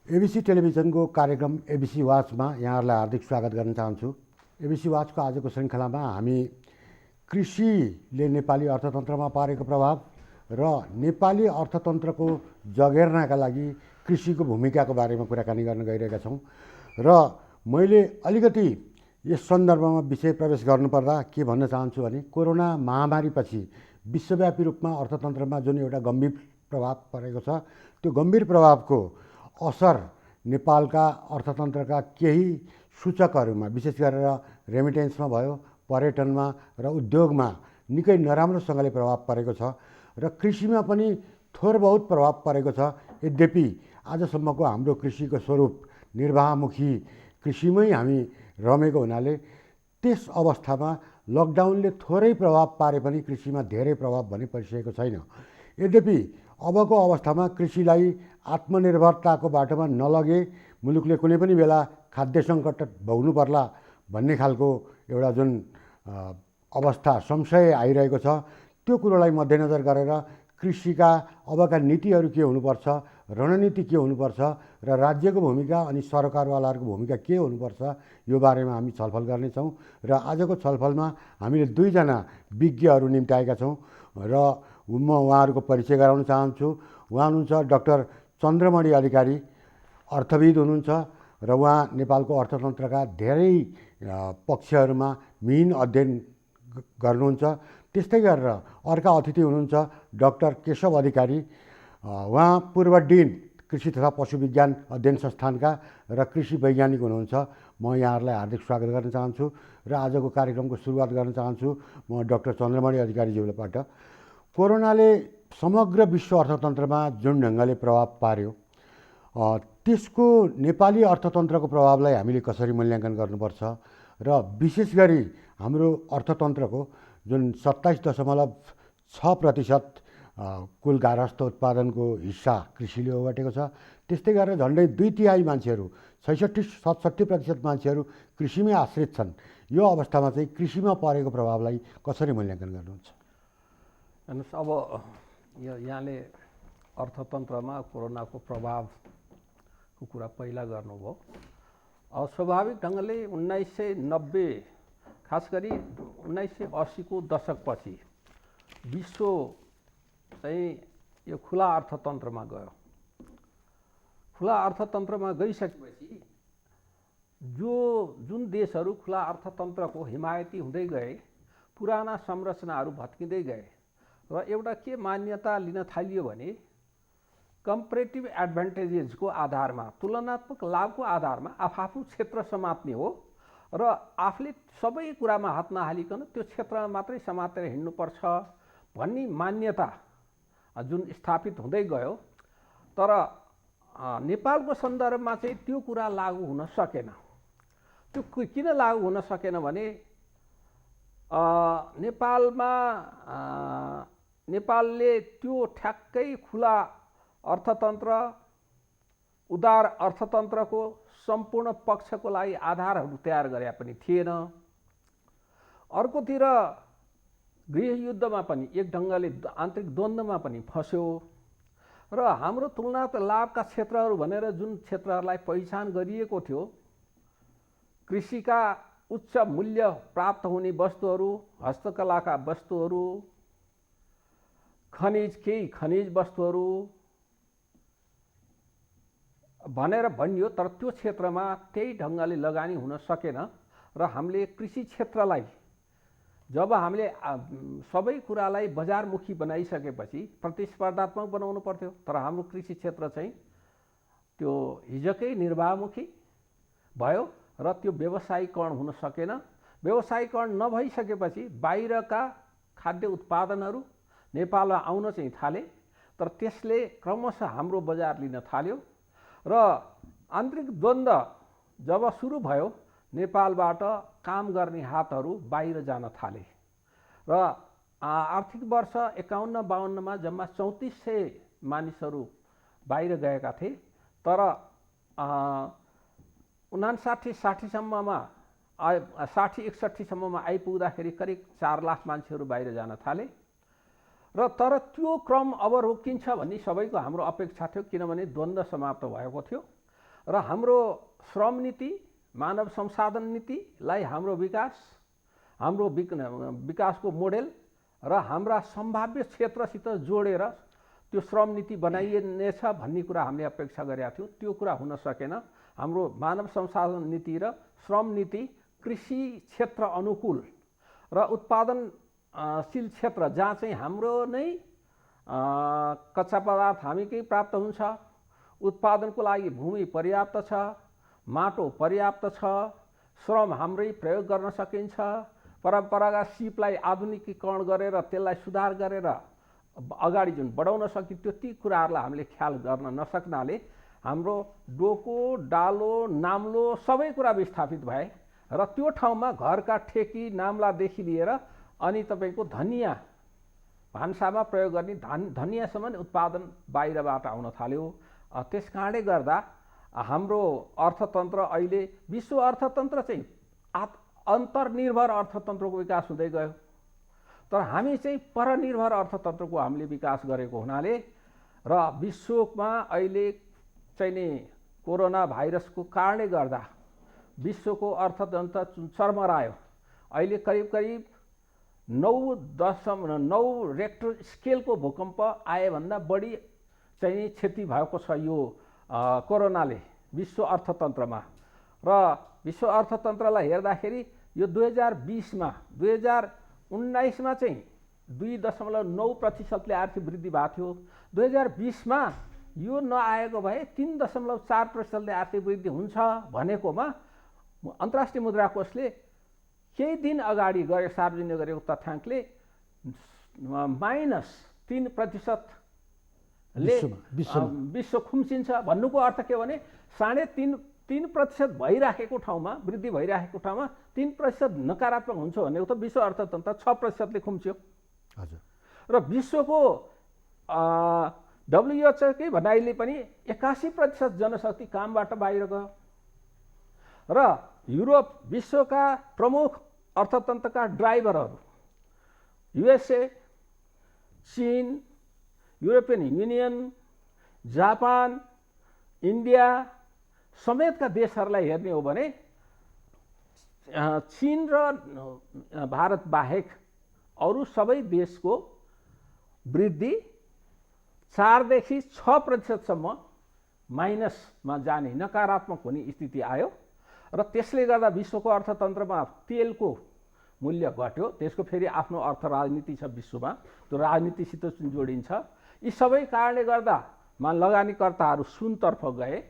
ABC टेलिभिजनको कार्यक्रम ABC वाचमा यहाँहरूलाई हार्दिक स्वागत गर्न चाहन्छु। एबिसी वाचको आजको श्रृङ्खलामा हामी कृषिले नेपाली अर्थतन्त्रमा पारेको प्रभाव र नेपाली अर्थतन्त्रको जगेर्नाका लागि कृषिको भूमिकाको बारेमा कुराकानी गर्न गइरहेका छौँ। र मैले अलिकति यस सन्दर्भमा विषय प्रवेश गर्नुपर्दा के भन्न चाहन्छु भने कोरोना महामारीपछि विश्वव्यापी रूपमा अर्थतन्त्रमा जुन एउटा गम्भीर प्रभाव परेको छ, त्यो गम्भीर प्रभावको असर नेपालका अर्थतन्त्रका केही सूचकहरूमा विशेष गरेर रेमिटेन्समा भयो, पर्यटनमा र उद्योगमा निकै नराम्रोसँगले प्रभाव परेको छ र कृषिमा पनि थोर बहुत प्रभाव परेको छ। यद्यपि आजसम्मको हाम्रो कृषिको स्वरूप निर्वाहमुखी कृषिमै हामी रमेको हुनाले त्यस अवस्थामा लकडाउनले थोरै प्रभाव पारे पनि कृषिमा धेरै प्रभाव भने परिसकेको छैन। यद्यपि अबको अवस्थामा कृषिलाई आत्मनिर्भरताको बाटोमा नलगे मुलुकले कुनै पनि बेला खाद्य सङ्कट भोग्नु पर्ला भन्ने खालको एउटा जुन अवस्था संशय आइरहेको छ, त्यो कुरोलाई मध्यनजर गरेर कृषिका अबका नीतिहरू के हुनुपर्छ, रणनीति के हुनुपर्छ र राज्यको भूमिका अनि सरकारवालाहरूको भूमिका के हुनुपर्छ, यो बारेमा हामी छलफल गर्नेछौँ। र आजको छलफलमा हामीले दुईजना विज्ञहरू निम्ताएका छौँ र म उहाँहरूको परिचय गराउन चाहन्छु। उहाँ हुनुहुन्छ डाक्टर चन्द्रमणि अधिकारी, अर्थविद हुनुहुन्छ र उहाँ नेपालको अर्थतन्त्रका धेरै पक्षहरूमा मिहिन अध्ययन गर्नुहुन्छ। त्यस्तै गरेर अर्का अतिथि हुनुहुन्छ डाक्टर केशव अधिकारी, उहाँ पूर्व डिन कृषि तथा पशु विज्ञान अध्ययन संस्थानका र कृषि वैज्ञानिक हुनुहुन्छ। म यहाँहरूलाई हार्दिक स्वागत गर्न चाहन्छु र आजको कार्यक्रमको सुरुवात गर्न चाहन्छु म डाक्टर चन्द्रमणि अधिकारीज्यूबाट। कोरोनाले समग्र विश्व अर्थतन्त्रमा जुन ढङ्गले प्रभाव पार्यो, त्यसको नेपाली अर्थतन्त्रको प्रभावलाई हामीले कसरी मूल्याङ्कन गर्नुपर्छ र विशेष गरी हाम्रो अर्थतन्त्रको जुन 27.6% कुल गार्हस्थ उत्पादनको हिस्सा कृषिले ओगटेको छ, त्यस्तै गरेर झन्डै 2/3 मान्छेहरू 66-67% मान्छेहरू कृषिमै आश्रित छन्। यो अवस्थामा चाहिँ कृषिमा परेको प्रभावलाई कसरी मूल्याङ्कन गर्नुहुन्छ? हेर्नुहोस्, अब यहाँले अर्थतन्त्रमा कोरोनाको प्रभावको कुरा पहिला गर्नुभयो। स्वाभाविक ढङ्गले 1990 खास गरी 1980को दशकपछि विश्व चाहिँ यो खुला अर्थतन्त्रमा गयो। खुला अर्थतन्त्रमा गइसकेपछि जुन देशहरू खुला अर्थतन्त्रको हिमायती हुँदै गए, पुराना संरचनाहरू भत्किँदै गए र एउटा के मान्यता लिन थालियो भने कम्पेरेटिभ एडभान्टेजेसको आधारमा, तुलनात्मक लाभको आधारमा आफू क्षेत्र समात्ने हो र आफूले सबै कुरामा हात नहालिकन त्यो क्षेत्रमा मात्रै समातेर हिँड्नुपर्छ भन्ने मान्यता जुन स्थापित हुँदै गयो। तर नेपालको सन्दर्भमा चाहिँ त्यो कुरा लागू हुन सकेन। त्यो किन लागू हुन सकेन भने नेपालले त्यो ठ्याक्कै खुला अर्थतन्त्र, उदार अर्थतन्त्रको सम्पूर्ण पक्षको लागि आधारहरू तयार गरे पनि थिएन। अर्कोतिर गृहयुद्धमा पनि एक ढङ्गले आन्तरिक द्वन्द्वमा पनि फस्यो र हाम्रो तुलनात्मक लाभका क्षेत्रहरू भनेर जुन क्षेत्रहरूलाई पहिचान गरिएको थियो, कृषिका उच्च मूल्य प्राप्त हुने वस्तुहरू, हस्तकलाका वस्तुहरू, केही खनिज वस्तुहरू भनेर भनियो, तर त्यो क्षेत्रमा त्यही ढङ्गले लगानी हुन सकेन र हामीले कृषि क्षेत्रलाई जब हामीले सबै कुरालाई बजारमुखी बनाइसकेपछि प्रतिस्पर्धात्मक बनाउनु पर्थ्यो, तर हाम्रो कृषि क्षेत्र चाहिँ त्यो हिजोकै निर्वाहमुखी भयो र त्यो व्यवसायीकरण हुन सकेन। व्यवसायीकरण नभइसकेपछि बाहिरका खाद्य उत्पादनहरू नेपालमा आउन चाहिँ थाले, तर त्यसले क्रमशः हाम्रो बजार लिन थाल्यो र आन्तरिक द्वन्द्व जब सुरु भयो, नेपालबाट काम गर्ने हातहरू बाहिर जान थाले र आर्थिक वर्ष 51-52मा जम्मा 3400 मानिसहरू बाहिर गएका थिए। तर 59-60सम्ममा 60-61सम्ममा आइपुग्दाखेरि करिब 4 लाख मान्छेहरू बाहिर जान थाले र तर त्यो क्रम अब रोकिन्छ भन्ने सबैको हाम्रो अपेक्षा थियो, किनभने द्वन्द्व समाप्त भएको थियो र हाम्रो श्रम नीति, मानव संसाधन नीतिलाई हाम्रो विकासको मोडेल र हाम्रा सम्भाव्य क्षेत्रसित जोडेर त्यो श्रम नीति बनाइनेछ भन्ने कुरा हामीले अपेक्षा गरेका थियौँ। त्यो कुरा हुन सकेन। हाम्रो मानव संसाधन नीति र श्रम नीति कृषि क्षेत्र अनुकूल र उत्पादनशील क्षेत्र जहाँ चाहिँ हाम्रो नै कच्चा पदार्थ हामीकै प्राप्त हुन्छ, उत्पादनको लागि भूमि पर्याप्त छ, माटो पर्याप्त छ, श्रम हाम्रै प्रयोग गर्न सकिन्छ, परम्परागत सिपलाई आधुनिकीकरण गरेर त्यसलाई सुधार गरेर अगाडि जुन बढाउन सकिन्थ्यो ती कुराहरूलाई हामीले ख्याल गर्न नसक्नाले हाम्रो डोको, डालो, नाम्लो सबै कुरा विस्थापित भए र त्यो ठाउँमा घरका ठेकी, नाम्लादेखि लिएर अनि तपाईँको धनियाँ, भान्सामा प्रयोग गर्ने धनियाँसम्म उत्पादन बाहिरबाट आउन थाल्यो। त्यस कारणले गर्दा हाम्रो अर्थतन्त्र अहिले विश्व अर्थतन्त्र चाहिँ अन्तर्निर्भर अर्थतन्त्रको विकास हुँदै गयो, तर हामी चाहिँ परनिर्भर अर्थतन्त्रको हामीले विकास गरेको हुनाले र विश्वमा अहिले चाहिँ नि कोरोना भाइरसको कारणले गर्दा विश्वको अर्थतन्त्र चरमरायो। अहिले करिब 9.9 रेक्टर स्केलको भूकम्प आएभन्दा बढी चाहिँ नि क्षति भएको छ यो कोरोनाले विश्व अर्थतन्त्रमा। र विश्व अर्थतन्त्रलाई हेर्दाखेरि यो 2019मा चाहिँ 2.9%ले आर्थिक वृद्धि भएको थियो। 2020मा यो नआएको भए 3.4%ले आर्थिक वृद्धि हुन्छ भनेकोमा अन्तर्राष्ट्रिय मुद्रा कोषले केही दिन अगाडि सार्वजनिक गरेको तथ्याङ्कले -3% विश्व खुम्चिन्छ भन्नुको अर्थ के भने 3.5% भइराखेको ठाउँमा, वृद्धि भइराखेको ठाउँमा 3% नकारात्मक हुन्छ भनेको त विश्व अर्थतन्त्र 6%ले खुम्च्यो। हजुर। र विश्वको WHO भनाइले पनि 81% जनशक्ति कामबाट बाहिर गयो। र युरोप विश्वका प्रमुख अर्थतन्त्रका ड्राइभरहरू USA, चीन, युरोपियन युनियन, जापान, इन्डिया समेतका देशहरूलाई हेर्ने हो भने चीन र भारत बाहेक अरू सबै देशको वृद्धि 4देखि 6%सम्म माइनसमा जाने, नकारात्मक हुने स्थिति आयो। र त्यसले गर्दा विश्वको अर्थतन्त्रमा तेलको मूल्य घट्यो। त्यसको फेरि आफ्नो अर्थ राजनीति छ विश्वमा, त्यो राजनीतिसित जोडिन्छ। यी सबै कारणले गर्दा लगानीकर्ताहरू सुनतर्फ गए,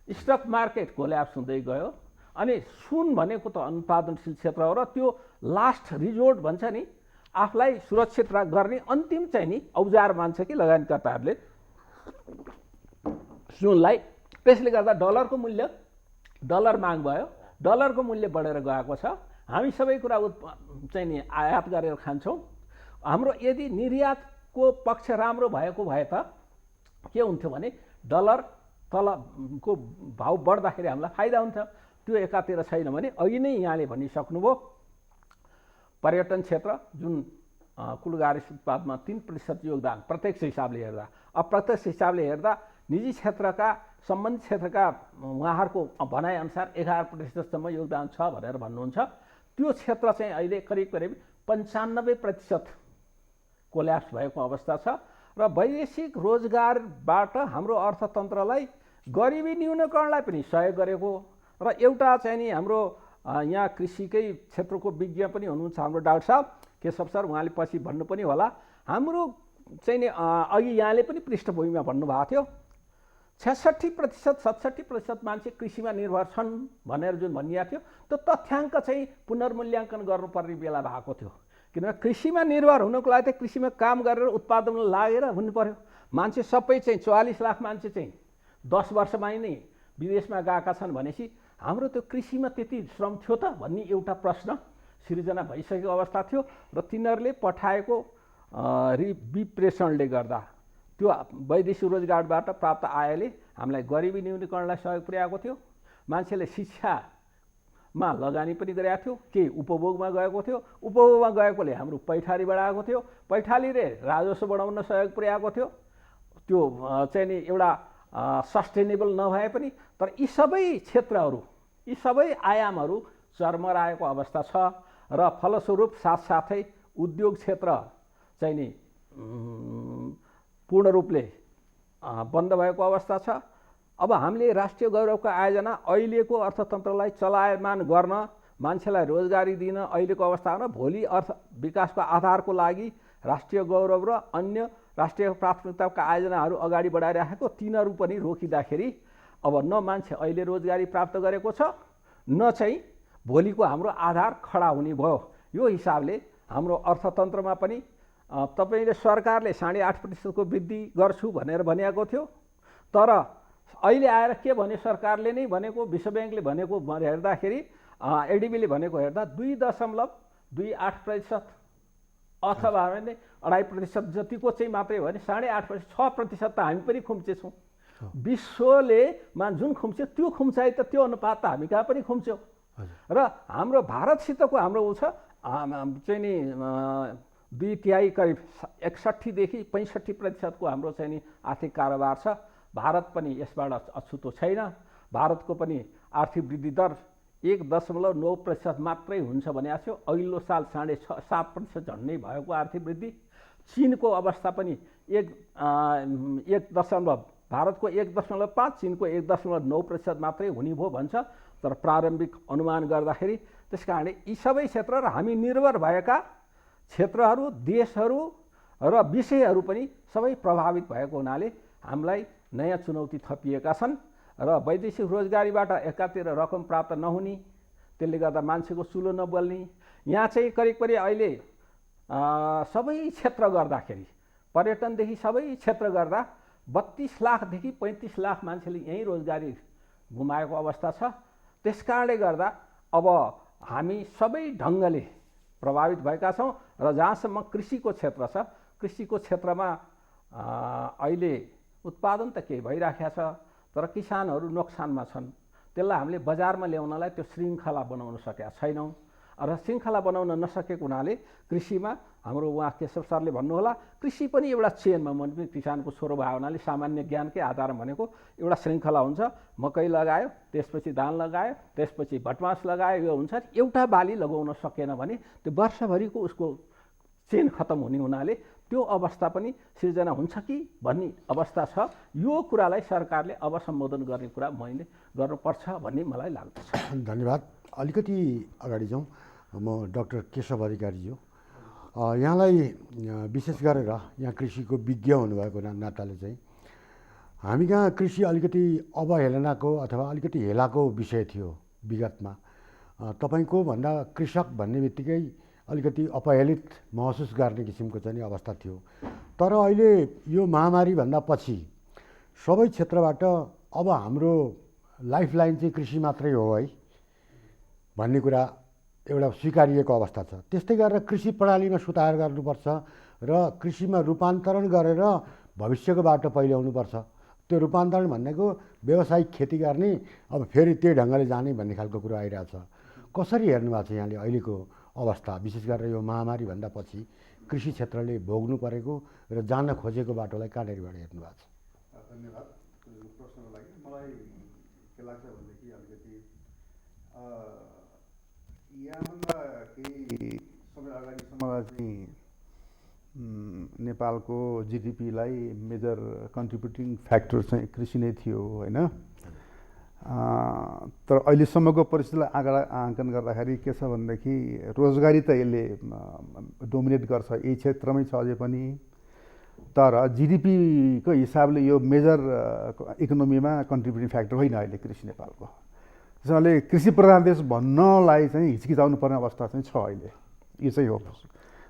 स्टक मार्केट कोल्याप्स हुँदै गयो। अनि सुन भनेको त उत्पादनशील क्षेत्र हो र त्यो लास्ट रिजोर्ट भन्छ नि, आफूलाई सुरक्षित गर्ने अन्तिम चाहिँ नि औजार मान्छ कि लगानीकर्ताहरूले सुनलाई। त्यसले गर्दा डलर माग भयो, डलरको मूल्य बढेर गएको छ। हामी सबै कुरा चाहिँ नि आयात गरेर खान्छौँ। हाम्रो यदि निर्यातको पक्ष राम्रो भएको भए त के हुन्थ्यो भने डलर तलको भाउ बढ्दाखेरि हामीलाई फाइदा हुन्छ। त्यो एकातिर छैन भने अघि नै यहाँले भनिसक्नुभयो, पर्यटन क्षेत्र जुन कुल गार्हस्थ्य उत्पादनमा 3% योगदान प्रत्यक्ष हिसाबले हेर्दा, अप्रत्यक्ष हिसाबले हेर्दा निजी क्षेत्रका सम्बन्धित क्षेत्रका उहाँहरूको भनाइअनुसार 11%सम्म योगदान छ भनेर भन्नुहुन्छ। त्यो क्षेत्र चाहिँ अहिले करिब 95% कोल्याप्स भएको अवस्था छ। र वैदेशिक रोजगारबाट हाम्रो अर्थतन्त्रलाई गरिबी न्यूनीकरणलाई पनि सहयोग गरेको। र एउटा चाहिँ नि हाम्रो यहाँ कृषिकै क्षेत्रको विज्ञ पनि हुनुहुन्छ हाम्रो डाक्टर साहब केशव सर, उहाँले पछि भन्नु पनि होला। हाम्रो चाहिँ नि अघि यहाँले पनि पृष्ठभूमिमा भन्नुभएको थियो 67% मान्छे कृषिमा निर्भर छन् भनेर जुन भनिएको थियो, त्यो तथ्याङ्क चाहिँ पुनर्मूल्याङ्कन गर्नुपर्ने बेला भएको थियो। किनभने कृषिमा निर्भर हुनको लागि त कृषिमा काम गरेर उत्पादनमा लागेर हुनु पर्यो। मान्छे सबै चाहिँ 44 लाख मान्छे चाहिँ 10 वर्षमा नै विदेशमा गएका छन् भनेपछि हाम्रो त्यो कृषिमा त्यति श्रम थियो त भन्ने एउटा प्रश्न सिर्जना भइसकेको अवस्था थियो। र तिनीहरूले पठाएको विप्रेषणले गर्दा त्यो वैदेशिक रोजगारबाट प्राप्त आयले हामीलाई गरिबी न्यूनीकरणलाई सहयोग पुर्याएको थियो। मान्छेले शिक्षामा लगानी पनि गरेको थियो, केही उपभोगमा गएको थियो, उपभोगमा गएकोले हाम्रो पैठारी बढाएको थियो, पैठारीले राजस्व बढाउन सहयोग पुर्याएको थियो। त्यो चाहिँ नि एउटा सस्टेनेबल नभए पनि तर यी सबै क्षेत्रहरू यी सबै आयामहरू चरमराएको अवस्था छ र फलस्वरूप साथसाथै उद्योग क्षेत्र चाहिँ नि पूर्ण रूपले बन्द भएको अवस्था छ। अब हामीले राष्ट्रिय गौरवको आयोजना अहिलेको अर्थतन्त्रलाई चलायमान गर्न मान्छेलाई रोजगारी दिन अहिलेको अवस्थामा भोलि अर्थ विकासको आधारको लागि राष्ट्रिय गौरव र अन्य राष्ट्रिय प्राथमिकताका आयोजनाहरू अगाडि बढाइराखेको तिनीहरू पनि रोकिँदाखेरि अब न मान्छे अहिले रोजगारी प्राप्त गरेको छ न चाहिँ भोलिको हाम्रो आधार खडा हुने भयो। यो हिसाबले हाम्रो अर्थतन्त्रमा पनि तपाईँले सरकारले 8.5% वृद्धि गर्छु भनेर भनेको थियो तर अहिले आएर के भने सरकारले नै भनेको विश्व ब्याङ्कले भनेको हेर्दाखेरि एडिबीले भनेको हेर्दा 2.28% अथवा 2.5% जतिको चाहिँ मात्रै भने 8.5% 6% त हामी पनि खुम्चेछौँ। विश्वलेमा जुन खुम्च्यो त्यो खुम्चाइ त त्यो अनुपात त हामी कहाँ पनि खुम्च्यौँ र हाम्रो भारतसितको हाम्रो उ छ चाहिँ नि 2/3 करिब 61 देखि 65% को हाम्रो चाहिँ नि आर्थिक कारोबार छ। भारत पनि यसबाट अछुतो छैन। भारतको पनि आर्थिक वृद्धि दर 1.9% मात्रै हुन्छ भने आयो। अघिल्लो साल 7.5% झन्डै भएको आर्थिक वृद्धि। चीनको अवस्था पनि भारतको 1.5 चीनको 1.9% मात्रै हुने भयो भन्छ तर प्रारम्भिक अनुमान गर्दाखेरि। त्यसकारणले यी सबै क्षेत्र र हामी निर्भर भएका क्षेत्रहरू देशहरू र विषयहरू पनि सबै प्रभावित भएको हुनाले हामीलाई नयाँ चुनौती थपिएका छन् र वैदेशिक रोजगारीबाट एकातिर रकम प्राप्त नहुने त्यसले गर्दा मान्छेको चुलो नबल्ने यहाँ चाहिँ करिब अहिले सबै क्षेत्र गर्दाखेरि पर्यटनदेखि सबै क्षेत्र गर्दा 32 लाखदेखि 35 लाख मान्छेले यहीँ रोजगारी गुमाएको अवस्था छ। त्यसकारणले गर्दा अब हामी सबै ढङ्गले प्रभावित भएका छौँ र जहाँसम्म कृषिको क्षेत्र छ कृषिको क्षेत्रमा अहिले उत्पादन त केही भइराखेको छ तर किसानहरू नोक्सानमा छन्। त्यसलाई हामीले बजारमा ल्याउनलाई त्यो श्रृङ्खला बनाउन सकेका छैनौँ र श्रृङ्खला बनाउन नसकेको हुनाले कृषिमा हाम्रो उहाँ केशव सरले भन्नुहोला कृषि पनि एउटा चेनमा म पनि किसानको छोरो भयो हुनाले सामान्य ज्ञानकै आधार भनेको एउटा श्रृङ्खला हुन्छ। मकै लगायो त्यसपछि धान लगायो त्यसपछि भटमास लगायो यो हुन्छ। एउटा बाली लगाउन सकेन भने त्यो वर्षभरिको उसको चेन खतम हुने हुनाले त्यो अवस्था पनि सिर्जना हुन्छ कि भन्ने अवस्था छ। यो कुरालाई सरकारले अब सम्बोधन गर्ने कुरा मैले गर्नुपर्छ भन्ने मलाई लाग्दछ। धन्यवाद। अलिकति अगाडि जाउँ। म डाक्टर केशव अधिकारीज्यू यहाँलाई विशेष गरेर यहाँ कृषिको विज्ञ हुनुभएको नाताले चाहिँ हामी कहाँ कृषि अलिकति अवहेलनाको अथवा अलिकति हेलाको विषय थियो विगतमा। तपाईँको भन्दा कृषक भन्ने बित्तिकै अलिकति अपहेलित महसुस गर्ने किसिमको चाहिँ अवस्था थियो। तर अहिले यो महामारीभन्दा पछि सबै क्षेत्रबाट अब हाम्रो लाइफलाइन चाहिँ कृषि मात्रै हो है भन्ने कुरा एउटा स्वीकारिएको अवस्था छ। त्यस्तै गरेर कृषि प्रणालीमा सुधार गर्नुपर्छ र कृषिमा रूपान्तरण गरेर भविष्यको बाटो पहिल्याउनुपर्छ। त्यो रूपान्तरण भनेको व्यावसायिक खेती गर्ने अब फेरि त्यही ढङ्गले जाने भन्ने खालको कुरा आइरहेछ। कसरी हेर्नु भएको छ यहाँले अहिलेको अवस्था विशेष गरेर यो महामारीभन्दा पछि कृषि क्षेत्रले भोग्नु परेको र जान खोजेको बाटोलाई कहाँनिरबाट हेर्नु भएको छ? धन्यवाद प्रश्नको लागि। मलाई के लाग्छ भनेदेखि अलिकति यहाँभन्दा केही समय अगाडिसम्म चाहिँ नेपालको जिडिपीलाई मेजर कन्ट्रिब्युटिङ फ्याक्टर चाहिँ कृषि नै थियो होइन। तर अहिलेसम्मको परिस्थितिलाई आकलन गर्दाखेरि के छ भनेदेखि रोजगारी त यसले डोमिनेट गर्छ यही क्षेत्रमै छ अझै पनि। तर जिडिपीको हिसाबले यो मेजर इकोनोमीमा कन्ट्रिब्युटिङ फ्याक्टर होइन अहिले कृषि नेपालको। त्यसैले कृषि प्रधान देश भन्नलाई चाहिँ हिचकिचाउनु पर्ने अवस्था चाहिँ छ अहिले। यो चाहिँ हो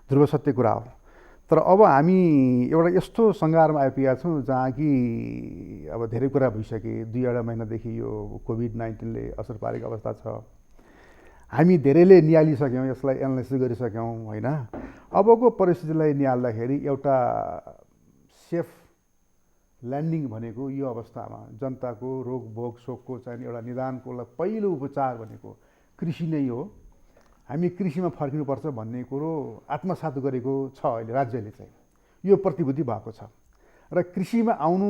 ध्रुव सत्य कुरा हो। तर अब हामी एउटा यस्तो सङ्घारमा आइपुगेका छौँ जहाँ कि अब धेरै कुरा भइसके 2-2.5 महिनादेखि यो कोभिड-19ले असर पारेको अवस्था छ। हामी धेरैले निहालिसक्यौँ यसलाई एनालाइसिस गरिसक्यौँ होइन। अबको परिस्थितिलाई निहाल्दाखेरि एउटा सेफ ल्यान्डिङ भनेको यो अवस्थामा जनताको रोग भोग शोकको चाहिँ एउटा निदानको पहिलो उपचार भनेको कृषि नै हो। हामी कृषिमा फर्किनुपर्छ भन्ने कुरो आत्मसात गरेको छ अहिले राज्यले चाहिँ यो प्रतिबद्धि भएको छ। र कृषिमा आउनु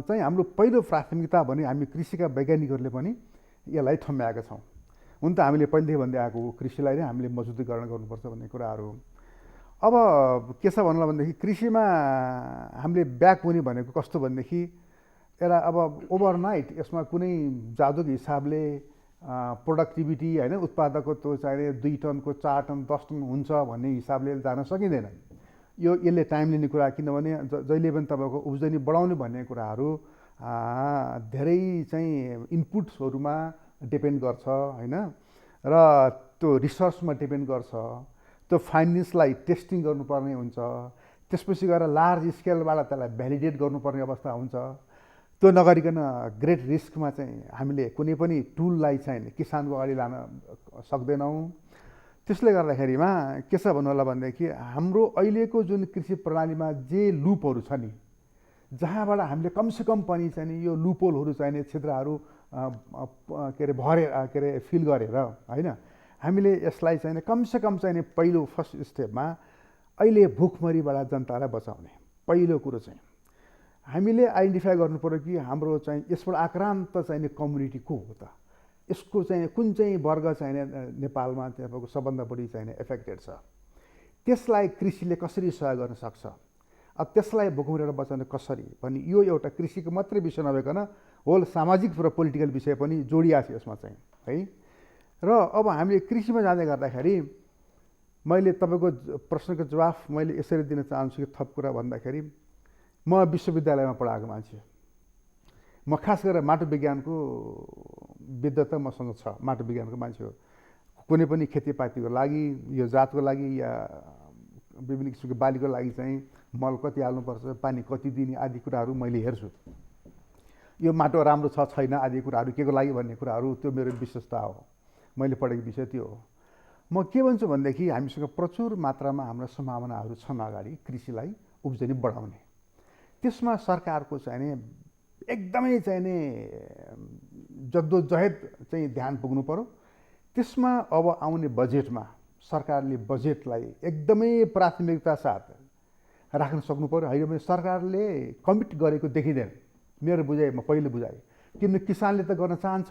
चाहिँ हाम्रो पहिलो प्राथमिकता भने हामी कृषिका वैज्ञानिकहरूले पनि यसलाई ठम्ब्याएका छौँ। हुन त हामीले पहिलेदेखि भन्दै आएको कृषिलाई नै हामीले मजबुतीकरण गर्नुपर्छ भन्ने कुराहरू। अब के छ भन्नुलाई भनेदेखि कृषिमा हामीले ब्याक हुने भनेको कस्तो भनेदेखि यसलाई अब ओभरनाइट यसमा कुनै जादुको हिसाबले प्रोडक्टिभिटी होइन उत्पादकत्व चाहिने 2 टनको 4 टन 10 टन हुन्छ भन्ने हिसाबले जान सकिँदैन। यसले टाइम लिने कुरा, किनभने जहिले पनि तपाईँको उब्जनी बढाउने भन्ने कुराहरू धेरै चाहिँ इनपुट्सहरूमा डिपेन्ड गर्छ होइन, र त्यो रिसर्चमा डिपेन्ड गर्छ, त्यो फाइन्डिङ्सलाई टेस्टिङ गर्नुपर्ने हुन्छ, त्यसपछि गएर लार्ज स्केलबाट त्यसलाई भ्यालिडेट गर्नुपर्ने अवस्था हुन्छ। त्यो नगरिकन ग्रेट रिस्कमा चाहिँ हामीले कुनै पनि टुललाई चाहिँ किसानको अगाडि लान सक्दैनौँ। त्यसले गर्दाखेरिमा के छ भन्नु होला भनेदेखि हाम्रो अहिलेको जुन कृषि प्रणालीमा जे लुपहरू छ नि, जहाँबाट हामीले कमसेकम पनि चाहिँ यो लुपहोलहरू चाहिने क्षेत्रहरू फिल गरेर होइन हामीले यसलाई चाहिँ कमसेकम चाहिँ पहिलो फर्स्ट स्टेपमा अहिले भुखमरीबाट जनतालाई बचाउने पहिलो कुरो चाहिँ हामीले आइडेन्टिफाई गर्नु पर्यो कि हाम्रो चाहिँ यसबाट आक्रान्त चाहिने कम्युनिटी को हो त, यसको चाहिँ कुन चाहिँ वर्ग चाहिने नेपालमा तपाईँको सबभन्दा बढी चाहिने एफेक्टेड छ, त्यसलाई कृषिले कसरी सहयोग गर्न सक्छ, अब त्यसलाई भुखमरीबाट बचाउने कसरी भन्ने यो एउटा कृषिको मात्रै विषय नभइकन होल सामाजिक र पोलिटिकल विषय पनि जोडिएको छ यसमा चाहिँ है। र अब हामीले कृषिमा जाँदै गर्दाखेरि मैले तपाईँको प्रश्नको जवाफ मैले यसरी दिन चाहन्छु कि थप कुरा भन्दाखेरि म विश्वविद्यालयमा पढाएको मान्छे, म खास गरेर माटो विज्ञानको विद्वता मसँग छ, माटो विज्ञानको मान्छे हो। कुनै पनि खेतीपातीको लागि, यो जातको लागि या विभिन्न किसिमको बालीको लागि चाहिँ मल कति हाल्नुपर्छ, पानी कति दिने आदि कुराहरू मैले हेर्छु। यो माटो राम्रो छ छैन आदि कुराहरू के को लागि भन्ने कुराहरू त्यो मेरो विशेषता हो, मैले पढेको विषय त्यो हो। म के भन्छु भनेदेखि हामीसँग प्रचुर मात्रामा हाम्रा सम्भावनाहरू छन् अगाडि कृषिलाई उब्जनी बढाउने। त्यसमा सरकारको चाहिने एकदमै चाहिने जद्दोजहद चाहिँ ध्यान पुग्नु पर्यो। त्यसमा अब आउने बजेटमा सरकारले बजेटलाई एकदमै प्राथमिकता साथ राख्न सक्नु पर्यो। होइन भने सरकारले कमिट गरेको देखिँदैन, मेरो बुझाइमा पहिलो बुझाइ। किनभने किसानले त गर्न चाहन्छ,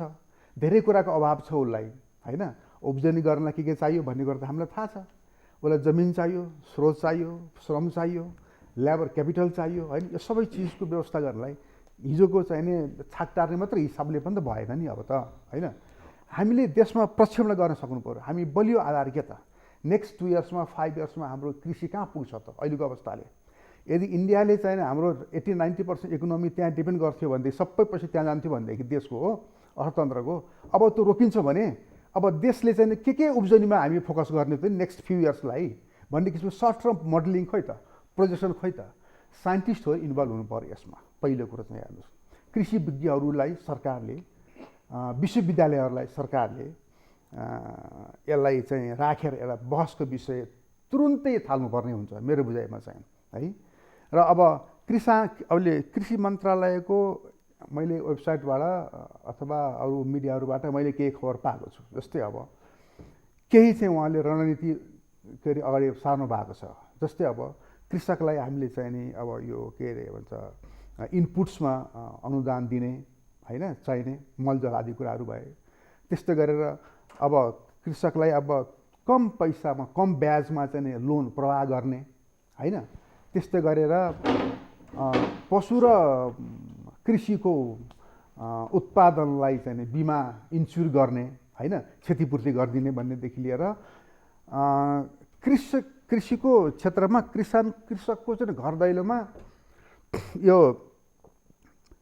धेरै कुराको अभाव छ उसलाई होइन, उब्जनी गर्नलाई के चाहियो भन्ने कुरा त हामीलाई थाहा छ। उसलाई जमिन चाहियो, स्रोत चाहियो, श्रम चाहियो, लेबर क्यापिटल चाहियो होइन। यो सबै चिजको व्यवस्था गर्नलाई हिजोको चाहिने छाक टार्ने मात्रै हिसाबले पनि त भएन नि अब त होइन। हामीले देशमा प्रक्षेपण गर्न सक्नु पर्यो। हामी बलियो आधार के त नेक्स्ट 2 इयर्समा 5 इयर्समा हाम्रो कृषि कहाँ पुग्छ त अहिलेको अवस्थाले। यदि इन्डियाले चाहिँ हाम्रो 80-90% इकोनोमी त्यहाँ डिपेन्ड गर्थ्यो भनेदेखि, सबै पैसा त्यहाँ जान्थ्यो भनेदेखि देशको हो अर्थतन्त्रको, अब त्यो रोकिन्छ भने अब देशले चाहिँ के उब्जनीमा हामी फोकस गर्ने त नेक्स्ट फ्यु इयर्सलाई भन्ने किसिमको सर्ट टर्म मोडलिङ खोइ त, प्रोजेक्सन खोइ त। साइन्टिस्टहरू इन्भल्भ हुनु पर्यो यसमा। पहिलो कुरो चाहिँ हेर्नुहोस्, कृषि विज्ञहरूलाई सरकारले, विश्वविद्यालयहरूलाई सरकारले यसलाई चाहिँ राखेर एउटा बहसको विषय तुरुन्तै थाल्नुपर्ने हुन्छ मेरो बुझाइमा चाहिँ है। र अब अहिले कृषि मन्त्रालयको मैले वेबसाइटबाट अथवा अरू मिडियाहरूबाट मैले केही खबर पाएको छु। जस्तै अब केही चाहिँ उहाँले रणनीति के अरे अगाडि सार्नु भएको छ। जस्तै अब कृषकलाई हामीले चाहिँ नि अब यो के अरे भन्छ इनपुट्समा अनुदान दिने होइन, चाहिने मलजल आदि कुराहरू भए। त्यस्तो गरेर अब कृषकलाई अब कम पैसामा कम ब्याजमा चाहिँ लोन प्रवाह गर्ने होइन। त्यस्तै गरेर पशु र कृषिको उत्पादनलाई चाहिँ बिमा इन्स्योर गर्ने होइन, क्षतिपूर्ति गरिदिने भन्नेदेखि लिएर कृषिको क्षेत्रमा कृषकको चाहिँ घर दैलोमा यो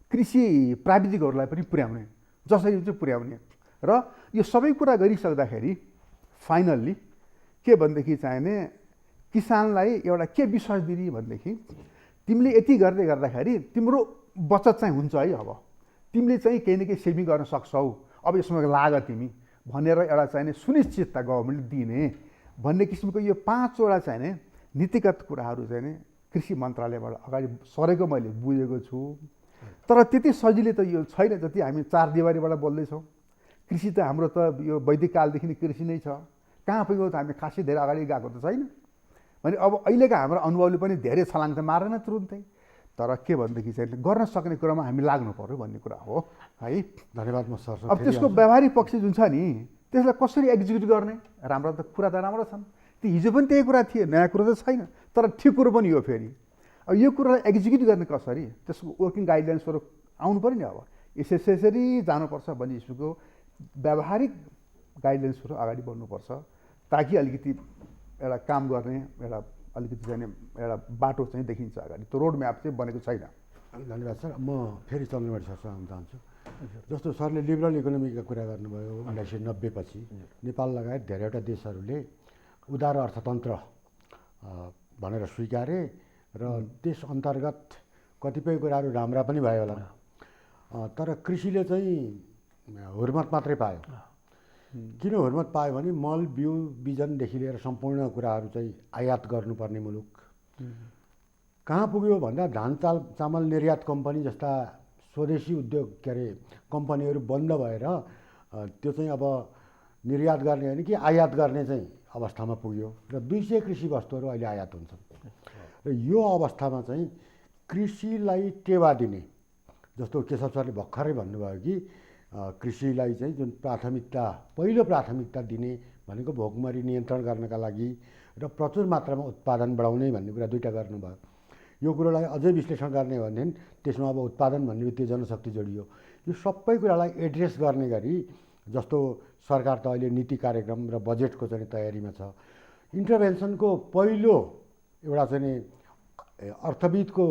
कृषि प्राविधिकहरूलाई पनि पुर्याउने, जसरी चाहिँ पुर्याउने। र यो सबै कुरा गरिसक्दाखेरि फाइनल्ली के भनेदेखि चाहिने किसानलाई एउटा के विश्वास दिने भनेदेखि तिमीले यति गर्दै गर्दाखेरि तिम्रो बचत चाहिँ हुन्छ है, अब तिमीले चाहिँ केही न केही सेभिङ गर्न सक्छौ, अब यसमा लाग तिमी भनेर एउटा चाहिने सुनिश्चितता गभर्मेन्टले दिने भन्ने किसिमको यो 5 वटा चाहिने नीतिगत कुराहरू चाहिँ कृषि मन्त्रालयबाट अगाडि सरेको मैले बुझेको छु। तर त्यति सजिलै त यो छैन जति हामी 4 दिवारीबाट बोल्दैछौँ। कृषि त हाम्रो त यो वैदिक कालदेखि नै कृषि नै छ, कहाँ पुग्यो त हामी खासै धेरै अगाडि गएको त छैन भने। अब अहिलेका हाम्रो अनुभवले पनि धेरै छलाङ त मारेन तुरुन्तै। तर के भनेदेखि चाहिँ गर्न सक्ने कुरामा हामी लाग्नु पर्यो भन्ने कुरा हो है। धन्यवाद। म सरसँग अब त्यसको व्यावहारिक पक्ष जुन छ नि त्यसलाई कसरी एक्जिक्युट गर्ने, राम्रो कुरा त राम्रो छन्, त्यो हिजो पनि त्यही कुरा थिए, नयाँ कुरा त छैन, तर ठिक कुरो पनि हो। फेरि अब यो कुरालाई एक्जिक्युट गर्ने कसरी, त्यसको वर्किङ गाइडलाइन्सहरू आउनु पऱ्यो नि। अब यसरी जानुपर्छ भन्ने किसिमको व्यावहारिक गाइडलाइन्सहरू अगाडि बढ्नुपर्छ, ताकि अलिकति एउटा काम गर्ने एउटा अलिकति चाहिँ एउटा बाटो चाहिँ देखिन्छ अगाडि। त्यो रोड म्याप चाहिँ बनेको छैन। धन्यवाद सर। म फेरि चन्द्रमाडी सरसँग आउन चाहन्छु। जस्तो सरले लिबरल इकोनोमीका कुरा गर्नुभयो, 1990 पछि नेपाल लगायत धेरैवटा देशहरूले उदार अर्थतन्त्र भनेर स्वीकारे र त्यस अन्तर्गत कतिपय कुराहरू राम्रा पनि भयो होला, तर कृषिले चाहिँ हुर्मत मात्रै पायो। किन हुर्मत पायो भने मल बिउ बिजनदेखि लिएर सम्पूर्ण कुराहरू चाहिँ आयात गर्नुपर्ने मुलुक कहाँ पुग्यो भन्दा धान चामल निर्यात कम्पनी जस्ता स्वदेशी उद्योग के अरे कम्पनीहरू बन्द भएर त्यो चाहिँ अब निर्यात गर्ने होइन कि आयात गर्ने चाहिँ अवस्थामा पुग्यो र 200 कृषि वस्तुहरू अहिले आयात हुन्छन्। र यो अवस्थामा चाहिँ कृषिलाई टेवा दिने, जस्तो केशव सरले भर्खरै भन्नुभयो कि कृषिलाई चाहिँ जुन पहिलो प्राथमिकता दिने भनेको भोकमरी नियन्त्रण गर्नका लागि र प्रचुर मात्रामा उत्पादन बढाउने भन्ने कुरा दुईवटा गर्नुभयो। यो कुरोलाई अझै विश्लेषण गर्ने हो भने त्यसमा अब उत्पादन भन्ने बित्तिकै जनशक्ति जोडियो। यो सबै कुरालाई एड्रेस गर्ने गरी जस्तो सरकार त अहिले नीति कार्यक्रम र बजेटको चाहिँ तयारीमा छ। इन्टरभेन्सनको पहिलो एउटा चाहिँ अर्थविदको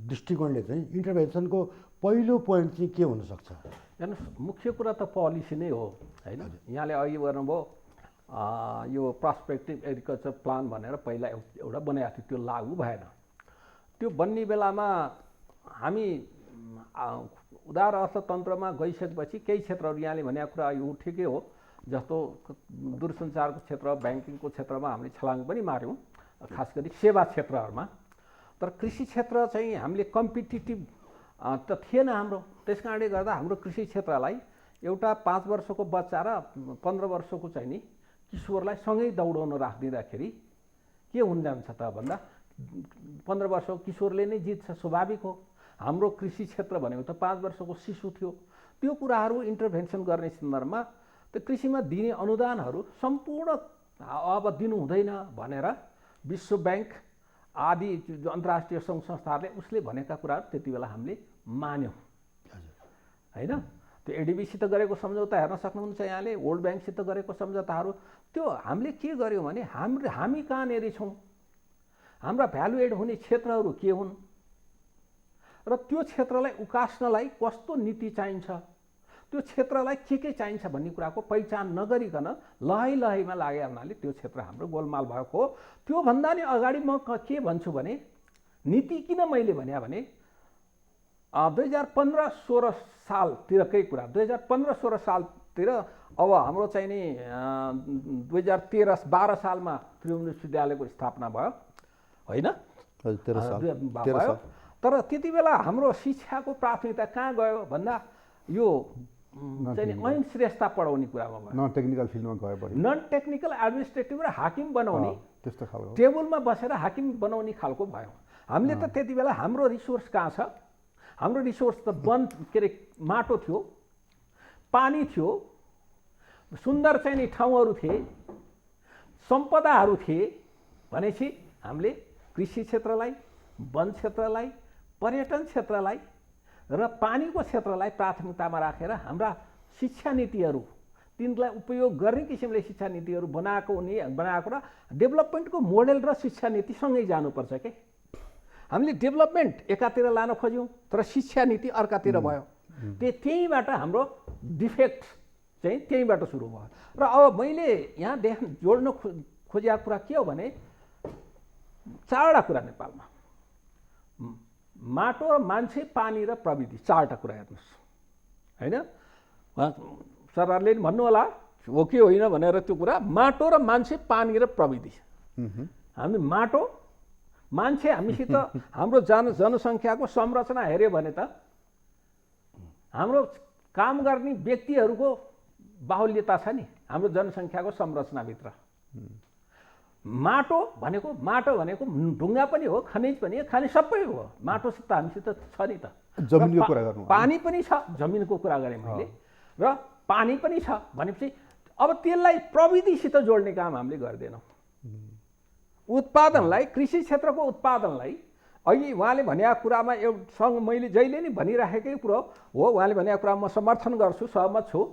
दृष्टिकोणले चाहिँ इन्टरभेन्सनको पहिलो पोइन्ट चाहिँ के हुनसक्छ? हेर्नुहोस्, मुख्य कुरा त पोलिसी नै हो होइन। यहाँले अघि गर्नुभयो यो प्रस्पेक्टिभ एग्रिकल्चर प्लान भनेर पहिला एउटा बनाएको थियो, त्यो लागू भएन। त्यो बन्ने बेलामा हामी उदार अर्थतन्त्रमा गइसकेपछि केही क्षेत्रहरू यहाँले भनेको कुरा यो ठिकै हो, जस्तो दूरसञ्चारको क्षेत्र, ब्याङ्किङको क्षेत्रमा हामीले छलाङ पनि मार्यौँ, खास गरी सेवा क्षेत्रहरूमा। तर कृषि क्षेत्र चाहिँ हामीले कम्पिटिटिभ त थिएन हाम्रो। त्यस कारणले गर्दा हाम्रो कृषि क्षेत्रलाई एउटा 5 वर्षको बच्चा र 15 वर्षको चाहिँ नि किशोरलाई सँगै दौडाउन राखिदिँदाखेरि के हुन जान्छ त भन्दा 15 वर्षको किशोरले नै जित्छ, स्वाभाविक हो। हाम्रो कृषि क्षेत्र भनेको त 5 वर्षको शिशु थियो। त्यो कुराहरू इन्टरभेन्सन गर्ने सन्दर्भमा त्यो कृषिमा दिने अनुदानहरू सम्पूर्ण अब दिनु हुँदैन भनेर विश्व ब्याङ्क आदि अन्तर्राष्ट्रिय सङ्घ संस्थाहरूले उसले भनेका कुराहरू त्यति बेला हामीले मान्यौँ होइन। त्यो एडिबीसित गरेको सम्झौता हेर्न सक्नुहुन्छ यहाँले, वर्ल्ड ब्याङ्कसित गरेको सम्झौताहरू। त्यो हामीले के गर्यौँ भने हामी कहाँनिर छौँ, हाम्रा भ्यालु एड हुने क्षेत्रहरू के हुन् र त्यो क्षेत्रलाई उकास्नलाई कस्तो नीति चाहिन्छ, त्यो क्षेत्रलाई के चाहिन्छ भन्ने कुराको पहिचान नगरिकन लहैमा लागे हुनाले त्यो क्षेत्र हाम्रो गोलमाल भएको हो। त्योभन्दा नि अगाडि म के भन्छु भने नीति किन मैले भने 2015-16 सालतिरकै कुरा, 2015-16 सालतिर अब हाम्रो चाहिँ नि 2013-12 सालमा त्रिभुवन विश्वविद्यालयको स्थापना भयो होइन, 13 साल। तर त्यति बेला हाम्रो शिक्षाको प्राथमिकता कहाँ गयो भन्दा यो चाहिँ ऐन श्रेष्ठता पढाउने कुरामा भयो, नन टेक्निकल फिल्डमा गयो बढी, नन टेक्निकल एडमिनिस्ट्रेटिभ र हाकिम बनाउने, त्यस्तो खालको टेबलमा बसेर हाकिम बनाउने खालको भयो। हामीले त त्यति बेला हाम्रो रिसोर्स कहाँ छ? हाम्रो रिसोर्स त वन के अरे माटो थियो, पानी थियो, सुन्दर चाहिँ नि ठाउँहरू थिए, सम्पदाहरू थिए भनेपछि हामीले कृषि क्षेत्रलाई, वन क्षेत्रलाई, पर्यटन क्षेत्रलाई र पानीको क्षेत्रलाई प्राथमिकतामा राखेर हाम्रा शिक्षा नीतिहरू तिनलाई उपयोग गर्ने किसिमले शिक्षा नीतिहरू बनाएको र डेभलपमेन्टको मोडेल र शिक्षा नीति सँगै जानुपर्छ के। हामीले डेभलपमेन्ट एकातिर लान खोज्यौँ तर शिक्षा नीति अर्कातिर भयो। त्यहीँबाट हाम्रो डिफेक्ट चाहिँ त्यहीँबाट सुरु भयो। र अब मैले यहाँ जोड्न खोजेको कुरा के हो भने 4वटा कुरा नेपालमा माटो र मान्छे, पानी र प्रविधि, 4वटा कुरा हेर्नुहोस् होइन। सरहरूले भन्नु होला हो कि होइन भनेर त्यो कुरा, माटो र मान्छे, पानी र प्रविधि। हामी माटो, मान्छे, हामीसित हाम्रो जनसङ्ख्याको संरचना हेऱ्यो भने त हाम्रो काम गर्ने व्यक्तिहरूको बाहुल्यता छ नि हाम्रो जनसङ्ख्याको संरचनाभित्र। माटो भनेको ढुङ्गा पनि हो, खनिज पनि हो, खाने सबै हो। माटोसित हामीसित छ नि त। जमिनको कुरा गर्नु, पानी पनि छ, जमिनको कुरा गरेँ मैले, र पानी पनि छ भनेपछि अब त्यसलाई प्रविधिसित जोड्ने काम हामीले गर्दैनौँ। उत्पादनलाई, कृषि क्षेत्रको उत्पादनलाई अघि उहाँले भनेका कुरामा एउटासँग मैले जहिले नै भनिराखेकै कुरो हो, उहाँले भनेका कुरा म समर्थन गर्छु, सहमत छु।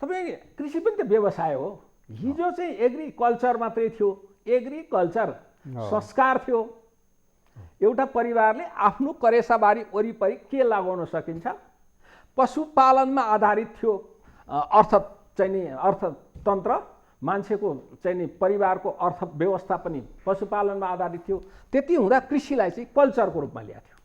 तपाईँ कृषि पनि त व्यवसाय हो। हिजो चाहिँ एग्रिकल्चर मात्रै थियो, एग्रिकल्चर संस्कार थियो। एउटा परिवारले आफ्नो करेसाबारी वरिपरि के लगाउन सकिन्छ, पशुपालनमा आधारित थियो। अर्थतन्त्र मान्छेको चाहिँ नि परिवारको अर्थव्यवस्था पनि पशुपालनमा आधारित थियो। त्यति हुँदा कृषिलाई चाहिँ कल्चरको रूपमा ल्याएको थियो,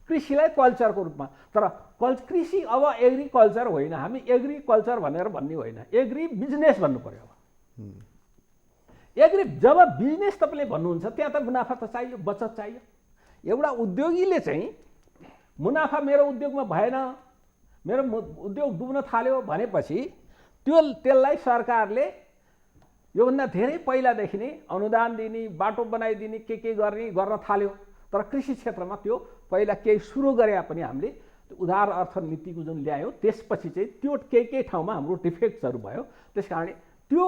कृषिलाई कल्चरको रूपमा। तर कृषि अब एग्रिकल्चर होइन, हामी एग्रिकल्चर भनेर भन्ने होइन, एग्री बिजनेस भन्नु पर्यो। अब जब बिजनेस तपाईँले भन्नुहुन्छ त्यहाँ त मुनाफा त चाहियो, बचत चाहियो। एउटा उद्योगीले चाहिँ मुनाफा मेरो उद्योगमा भएन, मेरो उद्योग डुब्न थाल्यो भनेपछि त्यसलाई सरकारले योभन्दा धेरै पहिलादेखि नै अनुदान दिने, बाटो बनाइदिने, के गर्न थाल्यो। तर कृषि क्षेत्रमा त्यो पहिला केही सुरु गरे पनि हामीले उदार अर्थनीतिको जुन ल्यायौँ, त्यसपछि चाहिँ त्यो केही ठाउँमा हाम्रो डिफेक्ट्सहरू भयो। त्यस कारणले त्यो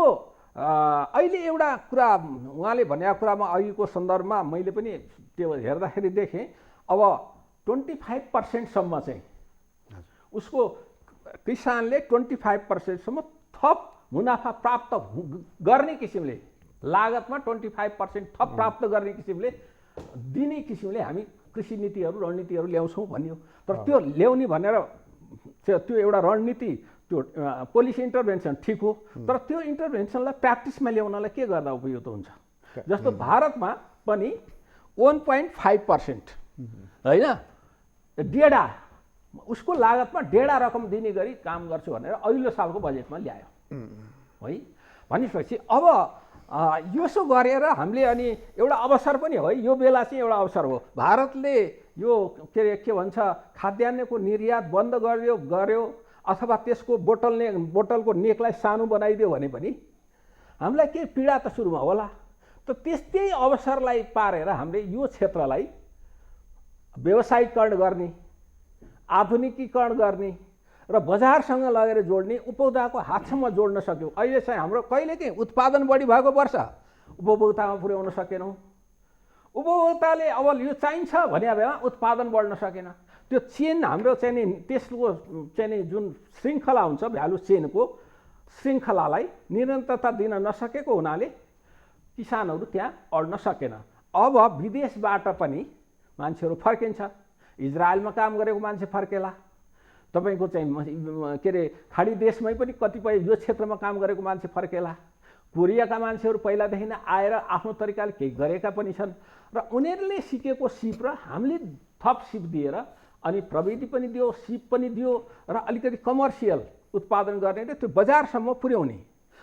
अहिले एउटा कुरा उहाँले भनेको कुरामा अघिको सन्दर्भमा मैले पनि त्यो हेर्दाखेरि देखेँ, अब 25% चाहिँ उसको किसानले 25% थप मुनाफा प्राप्त गर्ने किसिमले, लागतमा 25% थप प्राप्त गर्ने किसिमले दिने किसिमले हामी कृषि नीतिहरू, रणनीतिहरू ल्याउँछौँ भनियो। तर त्यो ल्याउने भनेर त्यो एउटा रणनीति, त्यो पोलिसी इन्टरभेन्सन ठिक हो, तर त्यो इन्टरभेन्सनलाई प्र्याक्टिसमा ल्याउनलाई के गर्दा उपयुक्त हुन्छ? जस्तो भारतमा पनि 1.5% होइन, डेढा उसको लागतमा डेढा रकम दिने गरी काम गर्छु भनेर अघिल्लो सालको बजेटमा ल्यायो है। भनेपछि अब यसो गरेर हामीले अनि एउटा अवसर पनि हो, यो बेला चाहिँ एउटा अवसर हो। भारतले यो के भन्छ खाद्यान्नको निर्यात बन्द गर्यो अथवा त्यसको बोतलको नेकलाई सानो बनाइदियो भने पनि हामीलाई केही पीडा त सुरुमा होला। त त्यस्तै अवसरलाई पारेर हामीले यो क्षेत्रलाई व्यवसायीकरण गर्ने, आधुनिकीकरण गर्ने र बजारसँग लगेर जोड्ने, उपभोक्ताको हातसम्म जोड्न सक्यौँ। अहिले चाहिँ हाम्रो कहिलेकाहीँ उत्पादन बढी भएको वर्ष उपभोक्तामा पुर्याउन सकेनौँ। उपभोक्ताले अब यो चाहिन्छ भने बेला उत्पादन बढ्न सकेन। त्यो चेन हाम्रो चाहिँ नि त्यसको चाहिँ नि जुन श्रृङ्खला हुन्छ, भ्यालु चेनको श्रृङ्खलालाई निरन्तरता दिन नसकेको हुनाले किसानहरू त्यहाँ अड्न सकेन। अब विदेशबाट पनि मान्छेहरू फर्किन्छ, इजरायलमा काम गरेको मान्छे फर्केला, तपाईँको चाहिँ के अरे खाडी देशमै पनि कतिपय यो क्षेत्रमा काम गरेको मान्छे फर्केला, कोरियाका मान्छेहरू पहिलादेखि नै आएर आफ्नो तरिकाले केही गरेका पनि छन्। र उनीहरूले सिकेको सिप र हामीले थप सिप दिएर अनि प्रविधि पनि दियो, सिप पनि दियो र अलिकति कमर्सियल उत्पादन गर्ने र त्यो बजारसम्म पुर्याउने।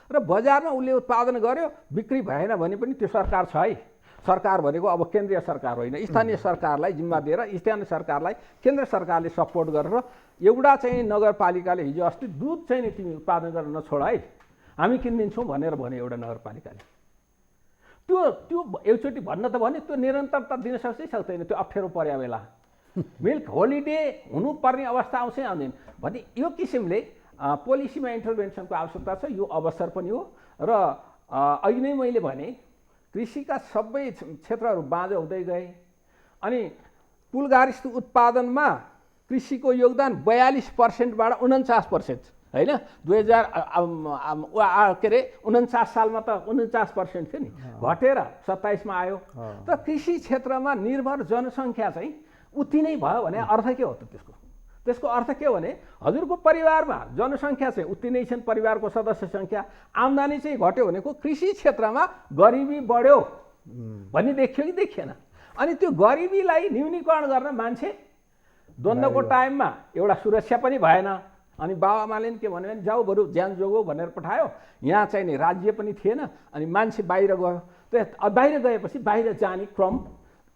र बजारमा उसले उत्पादन गर्यो, बिक्री भएन भने पनि त्यो सरकार छ है। सरकार भनेको अब केन्द्रीय सरकार होइन, स्थानीय सरकारलाई जिम्मा दिएर स्थानीय सरकारलाई केन्द्र सरकारले सपोर्ट गरेर एउटा चाहिँ नगरपालिकाले हिजो अस्ति दुध चाहिँ नि तिमी उत्पादन गरेर नछोड है, हामी किनिदिन्छौँ भनेर भन्यो एउटा नगरपालिकाले। त्यो एकचोटि भन्न त भने त्यो निरन्तरता दिन सक्छ सक्दैन, त्यो अप्ठ्यारो पर्या बेला मिल्क होलिडे हुनुपर्ने अवस्था आउँछै आउँदैन भने यो किसिमले पोलिसीमा इन्टरभेन्सनको आवश्यकता छ। यो अवसर पनि हो। र अघि नै मैले भने कृषिका सबै क्षेत्रहरू बाँझो हुँदै गए अनि कुलगारिस्थ उत्पादनमा कृषिको योगदान 42%बाट 49% होइन, 49 सालमा त 49% थियो नि, घटेर 27मा आयो। त कृषि क्षेत्रमा निर्भर जनसङ्ख्या चाहिँ उति नै भयो भने अर्थ के हो त? त्यसको अर्थ के हो भने हजुरको परिवारमा जनसङ्ख्या चाहिँ उति नै छन्, परिवारको सदस्य सङ्ख्या, आम्दानी चाहिँ घट्यो भनेको कृषि क्षेत्रमा गरिबी बढ्यो भन्ने देखियो कि देखिएन? अनि त्यो गरिबीलाई न्यूनीकरण गर्न मान्छे द्वन्द्वको टाइममा एउटा सुरक्षा पनि भएन। अनि बाबुआमाले के भन्यो भने जाऊ बरु ज्यान जोगो भनेर पठायो। यहाँ चाहिँ नि राज्य पनि थिएन अनि मान्छे बाहिर गयो। त्यो बाहिर गएपछि बाहिर जाने क्रम,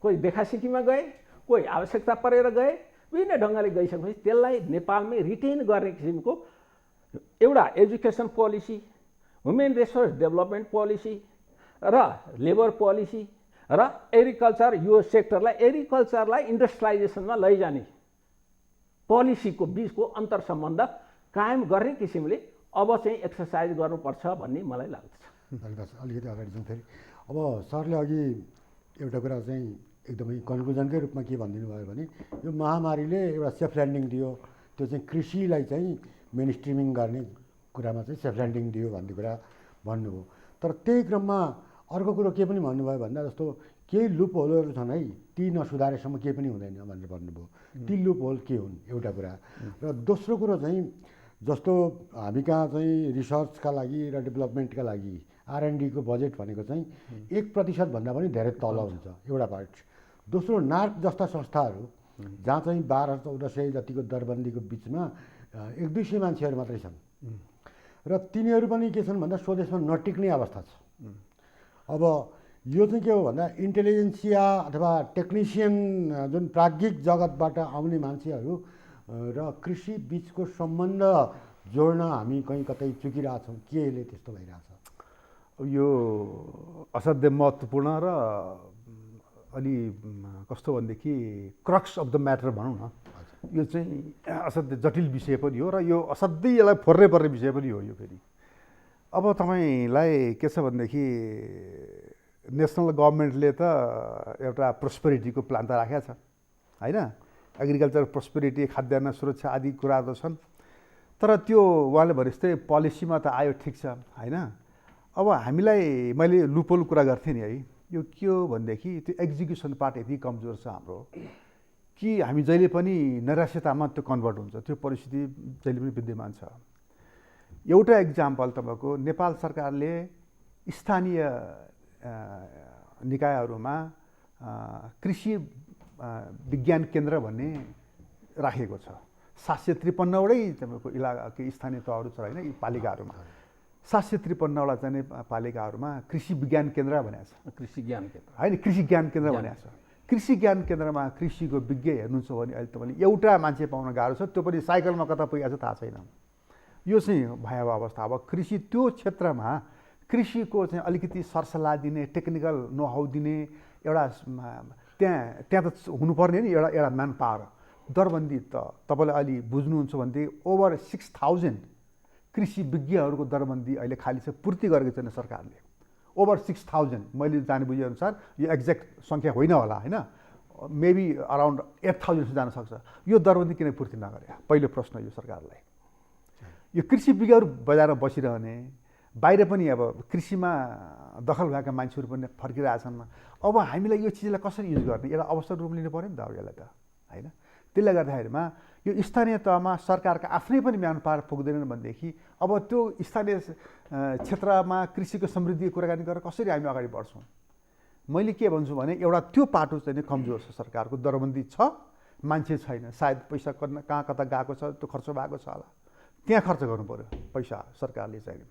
कोही देखासिखीमा गए, कोही आवश्यकता परेर गए, विभिन्न ढङ्गले गइसकेपछि त्यसलाई नेपालमै रिटेन गर्ने किसिमको एउटा education policy, human resource development policy र लेबर पोलिसी र एग्रिकल्चर, यो एग्रिकल्चरलाई इन्डस्ट्रियलाइजेसनमा लैजाने पोलिसीको बिचको अन्तर सम्बन्ध कायम गर्ने किसिमले अब चाहिँ एक्सर्साइज गर्नुपर्छ भन्ने मलाई लाग्छ। अलिकति अगाडि जाउँ फेरि। अब सरले अघि एउटा कुरा चाहिँ एकदमै कन्क्लुजनकै रूपमा के भनिदिनु भयो भने यो महामारीले एउटा सेफ ल्यान्डिङ दियो, त्यो चाहिँ कृषिलाई चाहिँ मेन स्ट्रिमिङ गर्ने कुरामा चाहिँ सेफ ल्यान्डिङ दियो भन्ने कुरा भन्नुभयो। तर त्यही क्रममा अर्को कुरो के पनि भन्नुभयो भन्दा जस्तो केही लुप होलहरू छन् है, ती नसुधारेसम्म केही पनि हुँदैन भनेर भन्नुभयो। ती लुप होल के हुन् एउटा कुरा, र दोस्रो कुरो चाहिँ जस्तो हामी कहाँ चाहिँ रिसर्चका लागि र डेभलपमेन्टका लागि R&D को बजेट भनेको चाहिँ 1% भन्दा पनि धेरै तल हुन्छ, एउटा पार्ट। दोस्रो नार्क जस्ता संस्थाहरू जहाँ चाहिँ 1200-1400 जतिको दरबन्दीको बिचमा 100-200 मान्छेहरू मात्रै छन् र तिनीहरू पनि के छन् भन्दा स्वदेशमा नटिक्ने अवस्था छ। अब यो चाहिँ के हो भन्दा इन्टेलिजेन्सिया अथवा टेक्निसियन जुन प्राज्ञिक जगतबाट आउने मान्छेहरू र कृषि बिचको सम्बन्ध जोड्न हामी कहीँ कतै चुकिरहेछौँ, केले त्यस्तो भइरहेछ? यो असाध्यै महत्त्वपूर्ण र अलि कस्तो भनेदेखि क्रक्स अफ द म्याटर भनौँ न, यो चाहिँ असाध्यै जटिल विषय पनि हो र यो असाध्यै यसलाई फोर्नै पर्ने विषय पनि हो यो फेरि। अब तपाईँलाई के छ भनेदेखि नेसनल गभर्मेन्टले त एउटा प्रोस्पेरिटीको प्लान त राखेको छ होइन, एग्रिकल्चर प्रोस्पेरिटी, खाद्यान्न सुरक्षा आदि कुराहरू त छन्, तर त्यो उहाँले भने जस्तै पोलिसीमा त आयो ठिक छ होइन। अब हामीलाई मैले लुपोल कुरा गर्थेँ नि है, यो के हो भनेदेखि त्यो एक्जिक्युसन पार्ट यति कमजोर छ हाम्रो कि हामी जहिले पनि नैराश्यतामा त्यो कन्भर्ट हुन्छ, त्यो परिस्थिति जहिले पनि विद्यमान छ। एउटा इक्जाम्पल तपाईँको नेपाल सरकारले स्थानीय निकायहरूमा कृषि विज्ञान केन्द्र भन्ने राखेको छ। 753वटै तपाईँको इलाका स्थानीय तहहरू छ होइन, पालिकाहरूमा 753वटा चाहिँ पालिकाहरूमा कृषि विज्ञान केन्द्र भनेको छ, कृषि ज्ञान केन्द्र होइन, कृषि ज्ञान केन्द्र भनेको छ। कृषि ज्ञान केन्द्रमा कृषिको विज्ञ हेर्नुहुन्छ भने अहिले तपाईँले एउटा मान्छे पाउन गाह्रो छ, त्यो पनि साइकलमा कता पुगेको छ थाहा छैन। यो चाहिँ भयावह अवस्था। अब कृषि त्यो क्षेत्रमा कृषिको चाहिँ अलिकति सरसल्लाह दिने, टेक्निकल नोहाउ दिने एउटा त्यहाँ त हुनुपर्ने नि एउटा म्यान पावर। दरबन्दी त तपाईँले अलि बुझ्नुहुन्छ भनेदेखि ओभर 6000 कृषि विज्ञहरूको दरबन्दी अहिले खाली छ, पूर्ति गरेको छैन सरकारले। ओभर 6000 मैले जाने बुझेअनुसार, यो एक्ज्याक्ट सङ्ख्या होइन होला होइन, मेबी अराउन्ड 8000 जान सक्छ। यो दरबन्दी किन पूर्ति नगरे? पहिलो प्रश्न यो सरकारलाई। यो कृषि विज्ञहरू बजारमा बसिरहने, बाहिर पनि अब कृषिमा दखल भएका मान्छेहरू पनि फर्किरहेछन्। अब हामीलाई यो चिजलाई कसरी युज गर्ने एउटा अवसर रूप लिनु पऱ्यो नि त अब यसलाई त होइन। त्यसले गर्दाखेरिमा यो स्थानीय तहमा सरकारका आफ्नै पनि म्यान पावर पुग्दैनन् भनेदेखि अब त्यो स्थानीय क्षेत्रमा कृषिको समृद्धिको कुराकानी गरेर कसरी हामी अगाडि बढ्छौँ? मैले के भन्छु भने एउटा त्यो पाटो चाहिँ कमजोर छ, सरकारको दरबन्दी छ, मान्छे छैन, सायद पैसा कहाँ कता गएको छ, त्यो खर्च भएको छ होला, त्यहाँ खर्च गर्नु पऱ्यो पैसा सरकारले चाहिँ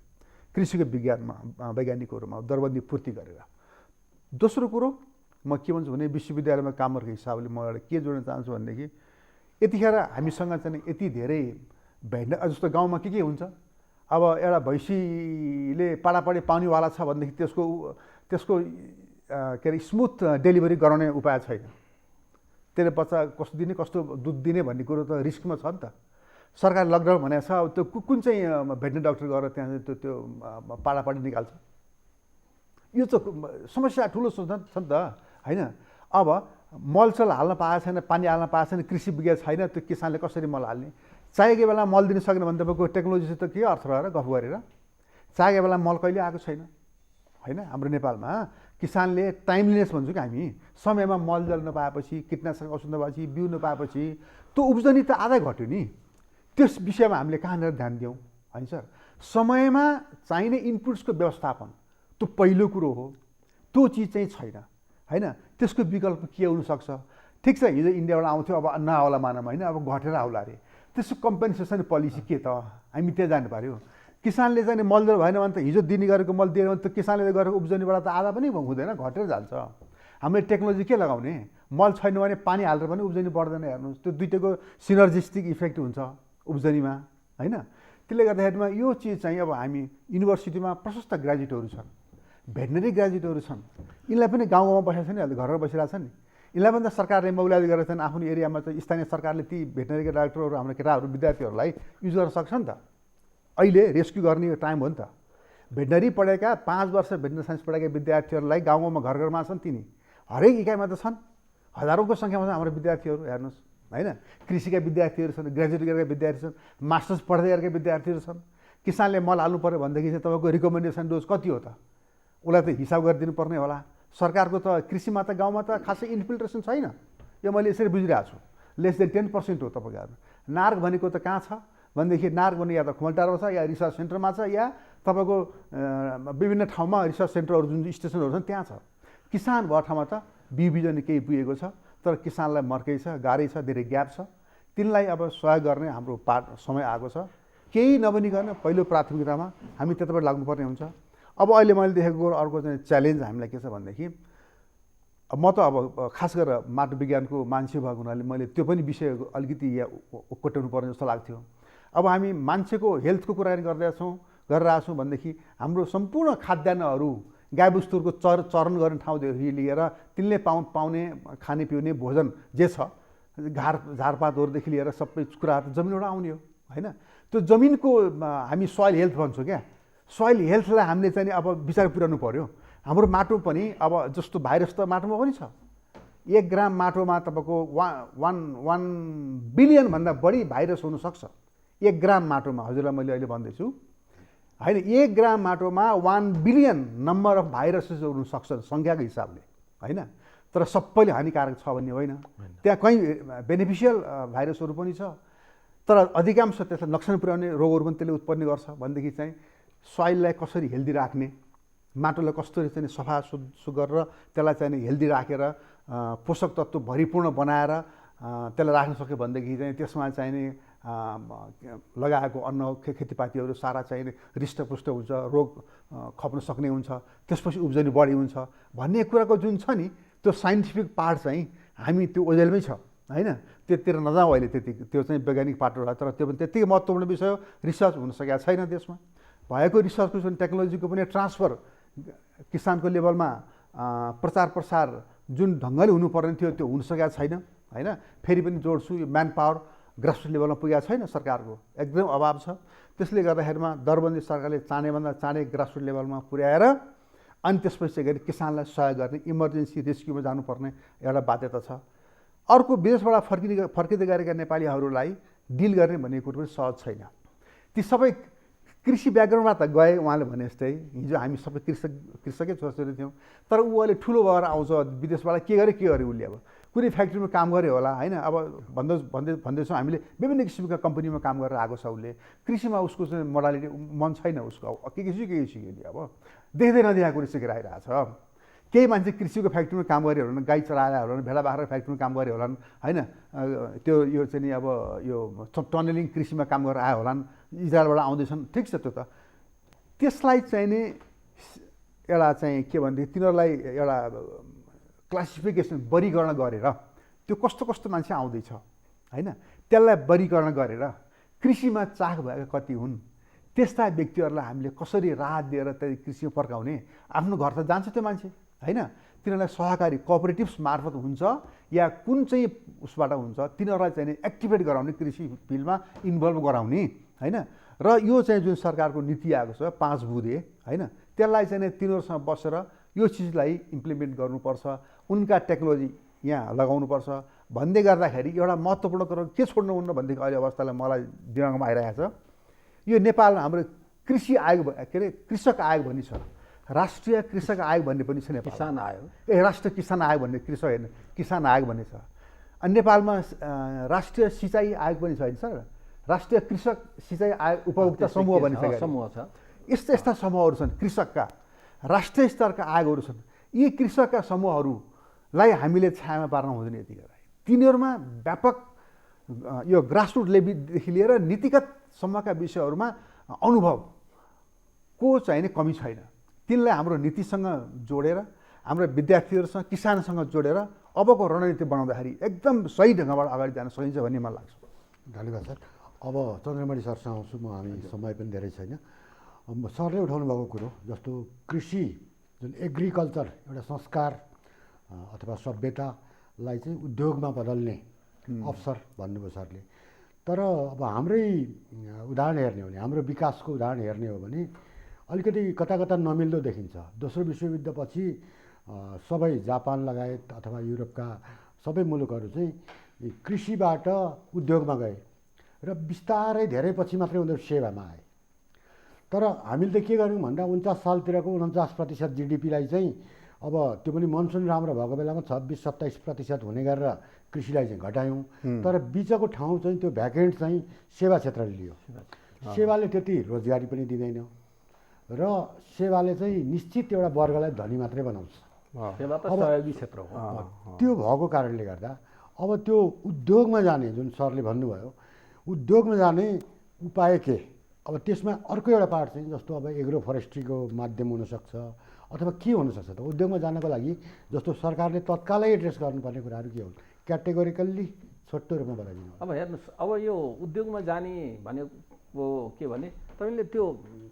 कृषिको वैज्ञानिकहरूमा दरबन्दी पूर्ति गरेर। दोस्रो कुरो म के भन्छु भने विश्वविद्यालयमा काम गरेको हिसाबले म एउटा के जोड्न चाहन्छु भनेदेखि यतिखेर हामीसँग चाहिँ यति धेरै जस्तो गाउँमा के हुन्छ, अब एउटा भैँसीले पाडापाडी पाउनेवाला छ भनेदेखि त्यसको के अरे स्मुथ डेलिभरी गराउने उपाय छैन। त्यसले बच्चा कस्तो दिने, कस्तो दुध दिने भन्ने कुरो त रिस्कमा छ नि त। सरकार लकडाउन भनेको छ, अब त्यो कुन चाहिँ भेटनेरी डक्टर गएर त्यहाँ त्यो पाडापाडी निकाल्छ? यो त समस्या ठुलो छ नि त होइन। अब मलसल हाल्न पाएको छैन, पानी हाल्न पाएको छैन, कृषि विज्ञ छैन, त्यो किसानले कसरी मल हाल्ने? चाहिएको बेला मल दिन सकेन भने तपाईँको टेक्नोलोजी त के अर्थ रहेर गफ गरेर? चाहिएको बेला मल कहिले आएको छैन होइन। हाम्रो नेपालमा किसानले टाइमलिनेस भन्छौँ कि हामी, समयमा मल जल नपाएपछि, कीटनाशक औषध नपाएपछि, बिउ नपाएपछि त्यो उब्जनी त आधा घट्यो नि। त्यस विषयमा हामीले कहाँनिर ध्यान दियौँ होइन सर? समयमा चाहिने इनपुट्सको व्यवस्थापन त्यो पहिलो कुरो हो, त्यो चिज चाहिँ छैन होइन। त्यसको विकल्प के हुनसक्छ? ठिक छ, हिजो इन्डियाबाट आउँथ्यो, अब नआउला मानौँ होइन, अब घटेर आउला अरे, त्यसको कम्पेन्सेसन पोलिसी के त? हामी त्यहाँ जानु पऱ्यो। किसानले चाहिँ मलजल भएन भने त हिजो दिने गरेको मल दिएन भने त किसानले गरेको उब्जनीबाट त आधा पनि हुँदैन, घटेर जान्छ। हामीले टेक्नोलोजी के लगाउने? मल छैन भने पानी हालेर पनि उब्जनी बढ्दैन। हेर्नुहोस्, त्यो दुइटैको सिनर्जिस्टिक इफेक्ट हुन्छ उब्जनीमा होइन। त्यसले गर्दाखेरिमा यो चिज चाहिँ अब हामी युनिभर्सिटीमा प्रशस्त ग्रेजुएटहरू छन्, भेटनरी ग्रेजुएटहरू छन्, यिनलाई पनि गाउँ गाउँमा बसेको छ नि, अहिले घरबाट बसिरहेको छ नि, यिनलाई पनि त सरकारले मोबिलाइज गरेका छन्। आफ्नो एरियामा चाहिँ स्थानीय सरकारले ती भेटनरीका डाक्टरहरू हाम्रो केटाहरू विद्यार्थीहरूलाई युज गर्न सक्छ नि त। अहिले रेस्क्यु गर्ने यो टाइम हो नि त। भेटनरी पढेका 5 वर्ष भेटनरी साइन्स पढेका विद्यार्थीहरूलाई गाउँ गाउँमा घर घरमा छन्, तिनी हरेक इकाइमा त छन्, हजारौँको सङ्ख्यामा छन् हाम्रो विद्यार्थीहरू। हेर्नुहोस् होइन, कृषिका विद्यार्थीहरू छन्, ग्रेजुएट गरेका विद्यार्थी छन्, मास्टर्स पढ्दै गरेका विद्यार्थीहरू छन्। किसानले मल हाल्नु पऱ्यो भनेदेखि चाहिँ तपाईँको रिकमेन्डेसन डोज कति हो त, उसलाई त हिसाब गरिदिनु पर्ने होला। सरकारको त कृषिमा त गाउँमा त खासै इन्फिल्ट्रेसन छैन, यो मैले यसरी बुझिरहेको छु। लेस देन 10% हो तपाईँको हेर्नु। नार्क भनेको त कहाँ छ भनेदेखि नार्क भने या त खोल्टारमा छ, या रिसर्च सेन्टरमा छ, या तपाईँको विभिन्न ठाउँमा रिसर्च सेन्टरहरू जुन स्टेसनहरू छन् त्यहाँ छ। किसान भएको ठाउँमा त बिउबिजन केही पुगेको छ, तर किसानलाई मर्कै छ, गाह्रै छ, धेरै ग्याप छ। तिनलाई अब सहयोग गर्ने हाम्रो समय आएको छ। केही नबनिकन पहिलो प्राथमिकतामा हामी त्यताबाट लाग्नुपर्ने हुन्छ। अब अहिले मैले देखेको अर्को चाहिँ च्यालेन्ज हामीलाई के छ भनेदेखि, म त अब खास गरेर माटो विज्ञानको मान्छे भएको हुनाले मैले त्यो पनि विषय अलिकति यहाँ कोट्याउनु पर्ने जस्तो लाग्थ्यो। अब हामी मान्छेको हेल्थको कुरा गरिरहेछौँ भनेदेखि हाम्रो सम्पूर्ण खाद्यान्नहरू गाईबस्तुहरूको चरण गर्ने ठाउँदेखि लिएर तिनले पाउने खाने पिउने भोजन जे छ, झारपातहरूदेखि लिएर सबै कुराहरू जमिनबाट आउने हो होइन। त्यो जमिनको हामी सोइल हेल्थ भन्छौँ क्या। सोइल हेल्थलाई हामीले चाहिँ अब विचार पुर्याउनु पऱ्यो। हाम्रो माटो पनि अब जस्तो भाइरस त माटोमा पनि छ। 1 ग्राम माटोमा तपाईँको 1 बिलियनभन्दा बढी भाइरस हुनसक्छ। 1 ग्राम माटोमा, हजुरलाई मैले अहिले भन्दैछु होइन, 1 ग्राम माटोमा 1 बिलियन नम्बर अफ भाइरसेसहरू हुनसक्छ सङ्ख्याको हिसाबले होइन। तर सबैले हानिकारक छ भन्ने होइन, त्यहाँ कहीँ बेनिफिसियल भाइरसहरू पनि छ। तर अधिकांश त्यसलाई नोक्सान पुर्याउने रोगहरू पनि त्यसले उत्पन्न गर्छ। भनेदेखि चाहिँ सोइललाई कसरी हेल्दी राख्ने, माटोलाई कसरी चाहिँ सफा सुग्घर र त्यसलाई चाहिँ हेल्दी राखेर पोषक तत्त्व भरिपूर्ण बनाएर त्यसलाई राख्न सक्यो भनेदेखि चाहिँ त्यसमा चाहिने लगाएको अन्न खेतीपातीहरू सारा चाहिने हृष्टपुष्ट हुन्छ, रोग खप्न सक्ने हुन्छ, त्यसपछि उब्जनी बढी हुन्छ भन्ने कुराको जुन छ नि त्यो साइन्टिफिक पार्ट चाहिँ हामी त्यो ओझेलमै छ होइन। त्यतिर नजाउँ अहिले, त्यति त्यो चाहिँ वैज्ञानिक पार्टहरू, तर त्यो पनि त्यत्तिकै महत्त्वपूर्ण विषय हो। रिसर्च हुन सकेको छैन देशमा, भएको रिसर्चको जुन टेक्नोलोजीको पनि ट्रान्सफर किसानको लेभलमा प्रचार प्रसार जुन ढङ्गले हुनुपर्ने थियो त्यो हुन सकेको छैन होइन। फेरि पनि जोड्छु, यो म्यान पावर ग्रासरुट लेभलमा पुगेको छैन, सरकारको एकदम अभाव छ। त्यसले गर्दाखेरिमा दरबन्दी सरकारले चाँडेभन्दा चाँडै ग्रासरुट लेभलमा पुर्याएर अनि त्यसपछि गरी किसानलाई सहयोग गर्ने इमर्जेन्सी रेस्क्युमा जानुपर्ने एउटा बाध्यता छ। अर्को विदेशबाट फर्किँदै गरेका नेपालीहरूलाई डिल गर्ने भन्ने कुरो पनि सहज छैन। ती सबै कृषि ब्याकग्राउन्डबाट त गए, उहाँले भने जस्तै हिजो हामी सबै कृषकै छोराछोरी थियौँ, तर ऊ अहिले ठुलो भएर आउँछ विदेशबाट के गरे उसले, अब कुनै फ्याक्ट्रीमा काम गऱ्यो होला होइन। अब भन्दैछौँ हामीले विभिन्न किसिमका कम्पनीमा काम गरेर आएको छ उसले, कृषिमा उसको चाहिँ मोडालिटी मन छैन उसको, के सिक्यो अब देख्दै नदेखाएको कुरो सिकेर आइरहेछ। केही मान्छे कृषिको फ्याक्ट्रीमा काम गरे होलान्, गाई चराएर होलान्, भेडा बाख्रा फ्याक्ट्रीमा काम गरे होलान् होइन। त्यो यो चाहिँ नि अब यो टनलिङ कृषिमा काम गरेर आयो होलान्, इजरायलबाट आउँदैछन्, ठिक छ। त्यो त त्यसलाई चाहिँ नि एउटा चाहिँ के भनेदेखि तिनीहरूलाई एउटा क्लासिफिकेसन वर्गीकरण गरेर त्यो कस्तो कस्तो मान्छे आउँदैछ होइन, त्यसलाई वर्गीकरण गरेर कृषिमा चाख भएका कति हुन् त्यस्ता व्यक्तिहरूलाई हामीले कसरी राहत दिएर त्यही कृषिमा फर्काउने। आफ्नो घर त जान्छ त्यो मान्छे होइन, तिनीहरूलाई सहकारी कोअपरेटिभ्स मार्फत हुन्छ या कुन चाहिँ उसबाट हुन्छ, तिनीहरूलाई चाहिँ एक्टिभेट गराउने, कृषि फिल्डमा इन्भल्भ गराउने होइन। र यो चाहिँ जुन सरकारको नीति आएको छ 5 बुँदे होइन, त्यसलाई चाहिँ तिनीहरूसँग बसेर यो चिजलाई इम्प्लिमेन्ट गर्नुपर्छ, उनका टेक्नोलोजी यहाँ लगाउनुपर्छ भन्दै गर्दाखेरि एउटा महत्त्वपूर्ण कुरो के छोड्नुहुन्न भनेदेखि अहिले अवस्थालाई मलाई दिमागमा आइरहेको छ। यो नेपालमा हाम्रो कृषि आयोग के अरे कृषक आयोग भन्ने छ, राष्ट्रिय कृषक आयोग भन्ने पनि छ नेपाल, किसान आयोग राष्ट्रिय किसान आयोग भन्ने कृषक होइन किसान आयोग भन्ने छ। अनि नेपालमा राष्ट्रिय सिँचाइ आयोग पनि छ होइन सर, राष्ट्रिय कृषक सिँचाइ आयोग उपभोक्ता समूह भन्ने समूह छ। यस्ता समूहहरू छन्, कृषकका राष्ट्रिय स्तरका आयोगहरू छन्। यी कृषकका समूहहरूलाई हामीले छायामा पार्न हुँदैन। यतिखेर तिनीहरूमा व्यापक यो ग्रासरुट लेभलदेखि लिएर नीतिगतसम्मका विषयहरूमा अनुभवको चाहिने कमी छैन। तिनलाई हाम्रो नीतिसँग जोडेर, हाम्रो विद्यार्थीहरूसँग, किसानसँग जोडेर अबको रणनीति बनाउँदाखेरि एकदम सही ढङ्गबाट अगाडि जान सकिन्छ भन्ने मलाई लाग्छ। धन्यवाद सर। अब चन्द्रमणि सरसँग आउँछु म, हामी समय पनि धेरै छैन। सरले उठाउनु भएको कुरो जस्तो कृषि जुन एग्रिकल्चर एउटा संस्कार अथवा सभ्यतालाई चाहिँ उद्योगमा बदल्ने अवसर भन्नुभयो सरले। तर अब हाम्रै उदाहरण हेर्ने हो भने, हाम्रो विकासको उदाहरण हेर्ने हो भने अलिकति कता कता नमिल्दो देखिन्छ। दोस्रो विश्वयुद्धपछि सबै जापान लगायत अथवा युरोपका सबै मुलुकहरू चाहिँ कृषिबाट उद्योगमा गए र बिस्तारै धेरै पछि मात्रै उनीहरू सेवामा आए। तर हामीले त के गर्यौँ भन्दा 49 सालतिरको 49% जिडिपीलाई चाहिँ अब त्यो पनि मनसुन राम्रो भएको बेलामा 26-27% हुने गरेर कृषिलाई चाहिँ घटायौँ। तर बिचको ठाउँ चाहिँ त्यो भ्याकेन्ट चाहिँ सेवा क्षेत्रले लियो। सेवाले त्यति रोजगारी पनि दिँदैन र सेवाले चाहिँ निश्चित एउटा वर्गलाई धनी मात्रै बनाउँछ। सेवा त सहयोगी क्षेत्र हो। त्यो भएको कारणले गर्दा अब त्यो उद्योगमा जाने, जुन सरले भन्नुभयो उद्योगमा जाने उपाय के, अब त्यसमा अर्को एउटा पार्ट चाहिँ जस्तो अब एग्रो फरेस्ट्रीको माध्यम हुनसक्छ अथवा के हुनसक्छ त उद्योगमा जानको लागि। जस्तो सरकारले तत्कालै एड्रेस गर्नुपर्ने कुराहरू के हुन्, क्याटेगोरिकल्ली छोटो रूपमा बताइदिनु। अब हेर्नुहोस्, अब यो उद्योगमा जाने भनेको के भने तपाईँले त्यो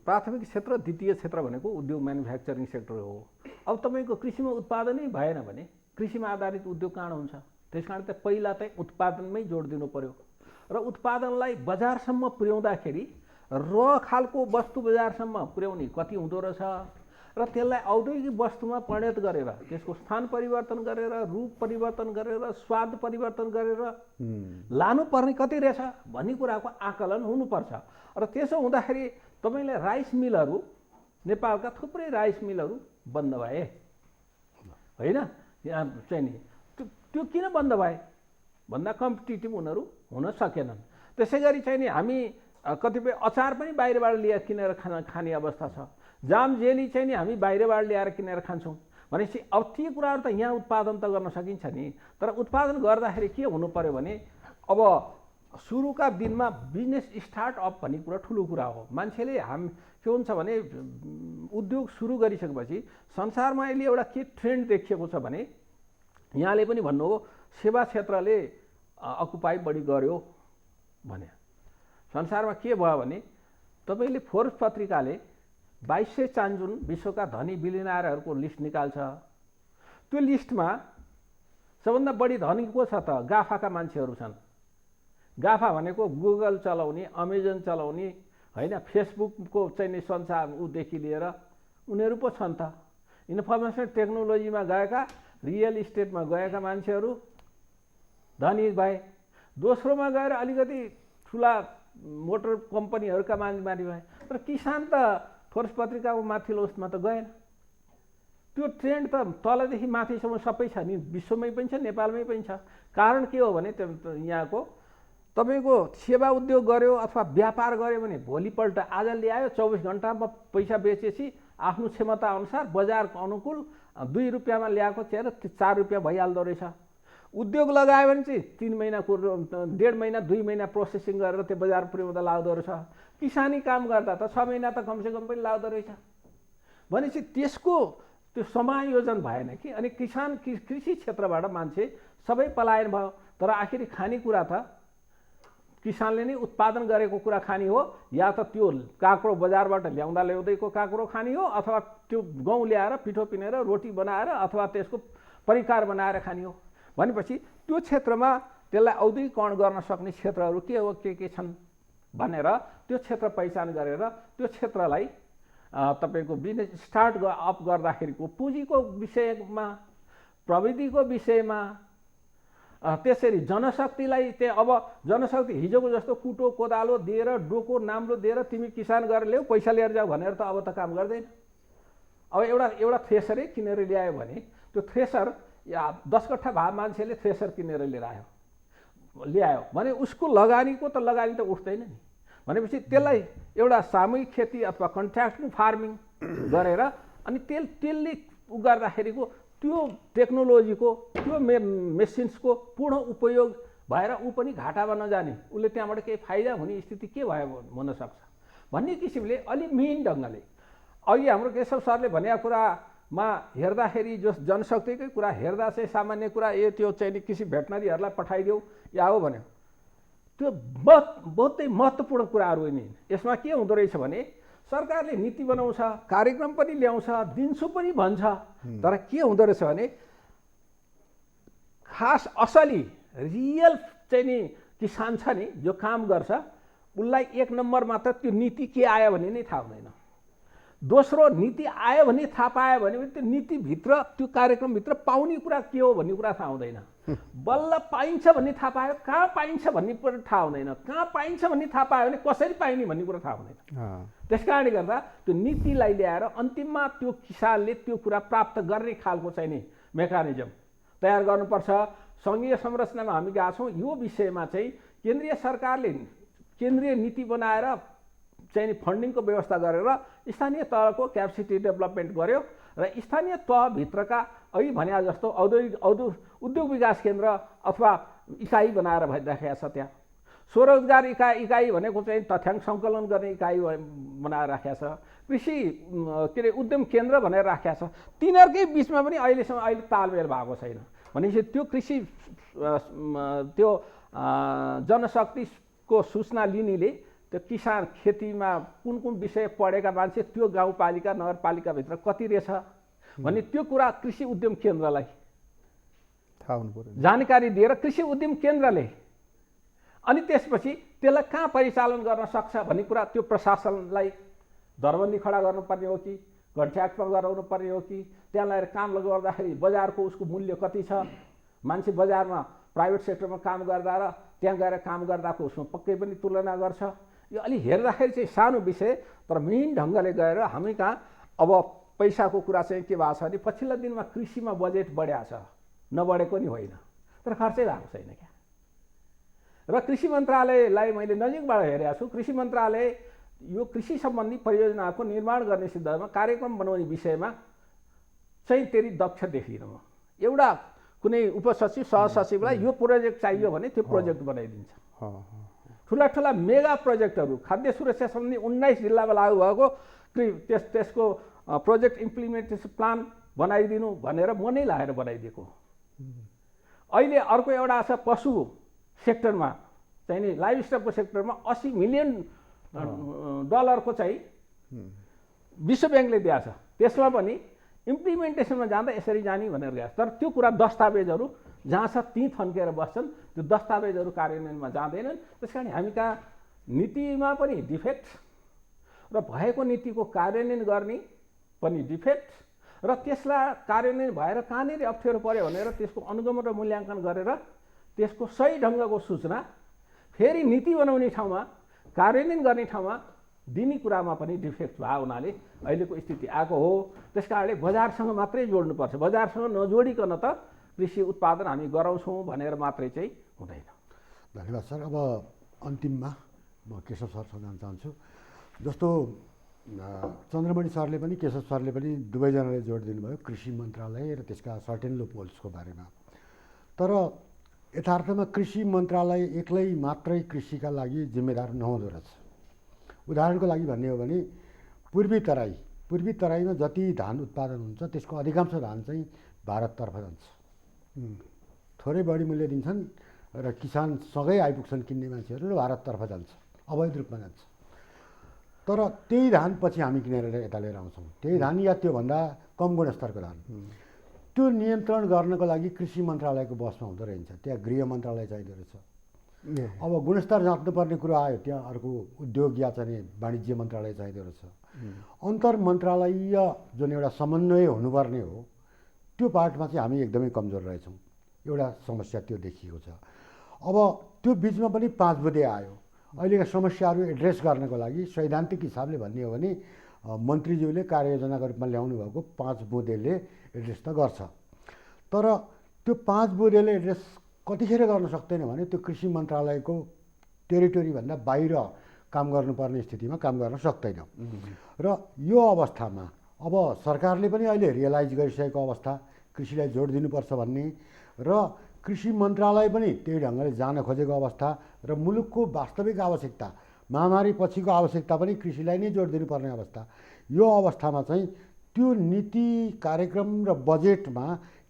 प्राथमिक क्षेत्र द्वितीय क्षेत्र भनेको उद्योग म्यानुफ्याक्चरिङ सेक्टर हो। अब तपाईँको कृषिमा उत्पादनै भएन भने कृषिमा आधारित उद्योग कहाँ हुन्छ? त्यस कारण त पहिला चाहिँ उत्पादनमै जोड दिनु पर्यो र उत्पादनलाई बजारसम्म पुर्याउँदाखेरि र खालको वस्तु बजारसम्म पुर्याउने कति हुँदो रहेछ र त्यसलाई औद्योगिक वस्तुमा परिणत गरेर त्यसको स्थान परिवर्तन गरेर रूप परिवर्तन गरेर स्वाद परिवर्तन गरेर लानुपर्ने कति रहेछ भन्ने कुराको आकलन हुनुपर्छ। र त्यसो हुँदाखेरि तपाईँले राइस मिलहरू, नेपालका थुप्रै राइस मिलहरू बन्द भए होइन, यहाँ चाहिँ नि त्यो किन बन्द भए भन्दा कम्पिटिटिभ उनीहरू हुन सकेनन्। त्यसै गरी चाहिँ नि हामी कतिपय अचार पनि बाहिरबाट ल्याएर किनेर खाने अवस्था छ। जाम जेली चाहिँ नि हामी बाहिरबाट ल्याएर किनेर खान्छौँ भनेपछि अब ती कुराहरू त यहाँ उत्पादन त गर्न सकिन्छ नि। तर उत्पादन गर्दाखेरि के हुनु पर्यो भने अब सुरुका दिनमा बिजनेस स्टार्टअप भन्ने कुरा ठुलो कुरा हो। मान्छेले के हुन्छ भने उद्योग सुरु गरिसकेपछि संसारमा अहिले एउटा के ट्रेन्ड देखिएको छ भने यहाँले पनि भन्नु हो सेवा क्षेत्रले अकुपाई बढी गर्यो भने संसारमा के भयो भने तपाईँले फोर्ब्स पत्रिकाले 2200 चान्जुन विश्वका धनी बिलियनरहरूको लिस्ट निकाल्छ। त्यो लिस्टमा सबभन्दा बढी धनी को छ त? गाफाका मान्छेहरू छन्। गाफा भनेको गुगल चलाउने, अमेजन चलाउने होइन, फेसबुकको चाहिँ नि संसार उदेखि लिएर उनीहरू पो छन् त। इन्फर्मेसन टेक्नोलोजीमा गएका, रियल इस्टेटमा गएका मान्छेहरू धनी भए। दोस्रोमा गएर अलिकति ठुला मोटर कम्पनीहरूका मान्छे भए। तर किसान त फोर्ब्स पत्रिकाको माथिल्लो उसमा त गएन। त्यो ट्रेन्ड त तलदेखि माथिसम्म सबै छ नि, विश्वमै पनि छ, नेपालमै पनि छ। कारण के हो भने यहाँको तपाईँको सेवा उद्योग गर्यो अथवा व्यापार गर्यो भने भोलिपल्ट आज ल्यायो 24 घन्टामा पैसा बेचेपछि आफ्नो क्षमता अनुसार बजारको अनुकूल 2 रुपियाँमा ल्याएको चेर 4 रुपियाँ भइहाल्दो रहेछ। उद्योग लगायो भने चाहिँ 3 महिनाको 1.5 महिना 2 महिना प्रोसेसिङ गरेर त्यो बजार पुर्याउँदा लाग्दो रहेछ। किसानी काम गर्दा त 6 महिना त कमसेकम पनि लाग्दो रहेछ। भनेपछि त्यसको त्यो समायोजन भएन कि। अनि कृषि क्षेत्रबाट मान्छे सबै पलायन भयो। तर आखिर खानेकुरा त किसानले नै उत्पादन गरेको कुरा खाने हो या त त्यो काँक्रो बजारबाट ल्याउँदैको काँक्रो खाने हो अथवा त्यो गहुँ ल्याएर पिठो पिनेर रोटी बनाएर अथवा त्यसको परिकार बनाएर खाने हो। भनेपछि त्यो क्षेत्रमा त्यसलाई औद्योगिकरण गर्न सक्ने क्षेत्रहरू के हो, के छन् भनेर त्यो क्षेत्र पहिचान गरेर त्यो क्षेत्रलाई तपाईँको बिजनेस स्टार्ट अप गर्दाखेरिको पुँजीको विषयमा, प्रविधिको विषयमा, त्यसरी जनशक्तिलाई त्यहाँ अब जनशक्ति हिजोको जस्तो कुटो कोदालो दिएर डोको नाम्लो दिएर तिमी किसान गरेर ल्याऊ पैसा लिएर जाऊ भनेर त अब त काम गर्दैन। अब एउटा थ्रेसरै किनेर ल्यायो भने त्यो थ्रेसर 10 कट्ठा भए मान्छेले थ्रेसर किनेर ल्यायो भने उसको लगानीको त लगानी त उठ्दैन नि। भनेपछि त्यसलाई एउटा सामूहिक खेती अथवा कन्ट्र्याक्ट फार्मिङ गरेर अनि त्यसले गर्दाखेरिको त्यो टेक्नोलोजीको त्यो मेसिन्सको पूर्ण उपयोग भएर ऊ पनि घाटामा नजाने, उसले त्यहाँबाट केही फाइदा हुने स्थिति के भयो हुनसक्छ भन्ने किसिमले अलि मिहिन ढङ्गले अघि हाम्रो केशव सरले भनेको कुरामा हेर्दाखेरि जो जनशक्तिकै कुरा हेर्दा चाहिँ सामान्य कुरा त्यो चाहिँ कृषि भेटनरीहरूलाई पठाइदेऊ या हो भन्यो। त्यो बहुतै महत्त्वपूर्ण कुराहरू नि। यसमा के हुँदो रहेछ भने सरकारले नीति बनाउँछ, कार्यक्रम पनि ल्याउँछ, दिन्छु पनि भन्छ, तर के हुँदो रहेछ भने खास असली रियल चाहिँ नि किसान छ नि जो काम गर्छ उसलाई एक नम्बर मात्र त्यो नीति के आयो भने नै थाहा हुँदैन। दोस्रो नीति आयो भने थाहा पायो भने त्यो नीतिभित्र त्यो कार्यक्रमभित्र पाउने कुरा के हो भन्ने कुरा थाहा हुँदैन। बल्ल पाइन्छ भन्ने थाहा पायो, कहाँ पाइन्छ भन्ने कुरा थाहा हुँदैन, कहाँ पाइन्छ भन्ने थाहा पायो भने कसरी पाइने भन्ने कुरा थाहा हुँदैन। त्यस कारणले गर्दा त्यो नीतिलाई ल्याएर अन्तिममा त्यो किसानले त्यो कुरा प्राप्त गर्ने खालको चाहिँ नि मेकानिजम तयार गर्नुपर्छ। सङ्घीय संरचनामा हामी गएका छौँ, यो विषयमा चाहिँ केन्द्रीय सरकारले केन्द्रीय नीति बनाएर चाहिँ नि फन्डिङको व्यवस्था गरेर स्थानीय तहको क्यापेसिटी डेभलपमेन्ट गर्यो र स्थानीय तहभित्रका अघि भने जस्तो उद्योग विकास केन्द्र अथवा इकाइ बनाएर भइराखेको छ। त्यहाँ स्वरोजगार इकाइ भनेको चाहिँ तथ्याङ्क सङ्कलन गर्ने इकाइ बनाएर राखेको छ। कृषि के अरे उद्यम केन्द्र भनेर राखेको छ। तिनीहरूकै बिचमा पनि अहिले तालमेल भएको छैन। भनेपछि त्यो कृषि त्यो जनशक्तिको सूचना लिनेले त्यो किसान खेतीमा कुन कुन विषय पढेका मान्छे त्यो गाउँपालिका नगरपालिकाभित्र कति रहेछ भन्ने त्यो कुरा कृषि उद्यम केन्द्रलाई थाहा हुनु पर्यो, जानकारी दिएर कृषि उद्यम केन्द्रले अनि त्यसपछि त्यसलाई कहाँ परिचालन गर्न सक्छ भन्ने कुरा त्यो प्रशासनलाई दरबन्दी खडा गर्नुपर्ने हो कि घन्ट्याकमा गराउनु पर्ने हो कि त्यहाँ लगाएर काम गर्दाखेरि बजारको उसको मूल्य कति छ, मान्छे बजारमा प्राइभेट सेक्टरमा काम गर्दा र त्यहाँ गएर काम गर्दाको उसमा पक्कै पनि तुलना गर्छ। यो अलि हेर्दाखेरि चाहिँ सानो विषय, तर मेन ढङ्गले गएर हामी कहाँ अब पैसाको कुरा चाहिँ के भएको छ भने पछिल्ला दिनमा कृषिमा बजेट बढ्या छ, नबढेको नि होइन, तर खर्चै भएको छैन क्या। र कृषि मन्त्रालयलाई मैले नजिकबाट हेरेको छु। कृषि मन्त्रालय यो कृषि सम्बन्धी परियोजनाको निर्माण गर्ने सिद्धान्तमा कार्यक्रम बनाउने विषयमा चाहिँ त्यति दक्ष देखिनँ म। एउटा कुनै उपसचिव सहसचिवलाई यो प्रोजेक्ट चाहियो भने त्यो प्रोजेक्ट बनाइदिन्छ। ठुला ठुला मेगा प्रोजेक्टहरू खाद्य सुरक्षा सम्बन्धी 19 जिल्लामा लागू भएको त्यसको प्रोजेक्ट इम्प्लिमेन्टेसन प्लान बनाइदिनु भनेर मनै लाएर बनाइदिएको। अहिले अर्को एउटा छ पशु सेक्टरमा चाहिँ नि लाइभ स्टकको सेक्टरमा 80 मिलियन डलरको चाहिँ विश्व ब्याङ्कले दिएको छ। त्यसमा पनि इम्प्लिमेन्टेसनमा जाँदा यसरी जाने भनेर गएको, तर त्यो कुरा दस्तावेजहरू जहाँ छ त्यहीँ थन्केर बस्छन्, त्यो दस्तावेजहरू कार्यान्वयनमा जाँदैनन्। त्यस कारण हामी कहाँ नीतिमा पनि डिफेक्ट र भएको नीतिको कार्यान्वयन गर्ने पनि डिफेक्ट र त्यसलाई कार्यान्वयन भएर कहाँनिर अप्ठ्यारो पर्यो भनेर त्यसको अनुगमन र मूल्याङ्कन गरेर त्यसको सही ढङ्गको सूचना फेरि नीति बनाउने ठाउँमा कार्यान्वयन गर्ने ठाउँमा दिने कुरामा पनि डिफेक्ट भएको हुनाले अहिलेको स्थिति आएको हो। त्यस कारणले बजारसँग मात्रै जोड्नुपर्छ, बजारसँग नजोडिकन त कृषि उत्पादन हामी गराउँछौँ भनेर मात्रै चाहिँ हुँदैन। धन्यवाद सर। अब अन्तिममा म केशव सरसँग जान चाहन्छु। जस्तो चन्द्रमणि सरले पनि केशव सरले पनि दुवैजनाले जोड दिनुभयो कृषि मन्त्रालय र त्यसका सर्टेन लुपहोल्सको बारेमा। तर यथार्थमा कृषि मन्त्रालय एक्लै मात्रै कृषिका लागि जिम्मेदार नहुँदो रहेछ। उदाहरणको लागि भन्ने हो भने पूर्वी तराईमा जति धान उत्पादन हुन्छ त्यसको अधिकांश धान चाहिँ भारततर्फ जान्छ। थोरै बढी मूल्य दिन्छन् र किसानसँगै आइपुग्छन् किन्ने मान्छेहरू र भारततर्फ जान्छ, अवैध रूपमा जान्छ। तर त्यही धान पछि हामी किनेर यता लिएर आउँछौँ, त्यही धान या त्योभन्दा कम गुणस्तरको धान। त्यो नियन्त्रण गर्नको लागि कृषि मन्त्रालयको बसमा हुँदो रहेछ, त्यहाँ गृह मन्त्रालय चाहिँदो रहेछ। अब गुणस्तर जाँच्नुपर्ने कुरो आयो, त्यहाँ अर्को उद्योग या चाहिँ वाणिज्य मन्त्रालय चाहिँदो रहेछ। अन्तर मन्त्रालयीय जुन एउटा समन्वय हुनुपर्ने हो त्यो पार्टमा चाहिँ हामी एकदमै कमजोर रहेछौँ। एउटा समस्या त्यो देखिएको छ। अब त्यो बिचमा पनि 5 बुँदे आयो। अहिलेका समस्याहरू एड्रेस गर्नको लागि सैद्धान्तिक हिसाबले भन्ने हो भने मन्त्रीज्यूले कार्ययोजनाको रूपमा ल्याउनु भएको 5 बुँदेले एड्रेस त गर्छ, तर त्यो 5 बुँदेले एड्रेस कतिखेर गर्न सक्दैन भने त्यो कृषि मन्त्रालयको टेरिटोरीभन्दा बाहिर काम गर्नुपर्ने स्थितिमा काम गर्न सक्दैन। र यो अवस्थामा अब सरकारले पनि अहिले रियलाइज गरिसकेको अवस्था कृषिलाई जोड दिनुपर्छ भन्ने र कृषि मन्त्रालय पनि त्यही ढङ्गले जान खोजेको अवस्था र मुलुकको वास्तविक आवश्यकता महामारी पछिको आवश्यकता पनि कृषिलाई नै जोड दिनुपर्ने अवस्था। यो अवस्थामा चाहिँ त्यो नीति कार्यक्रम र बजेटमा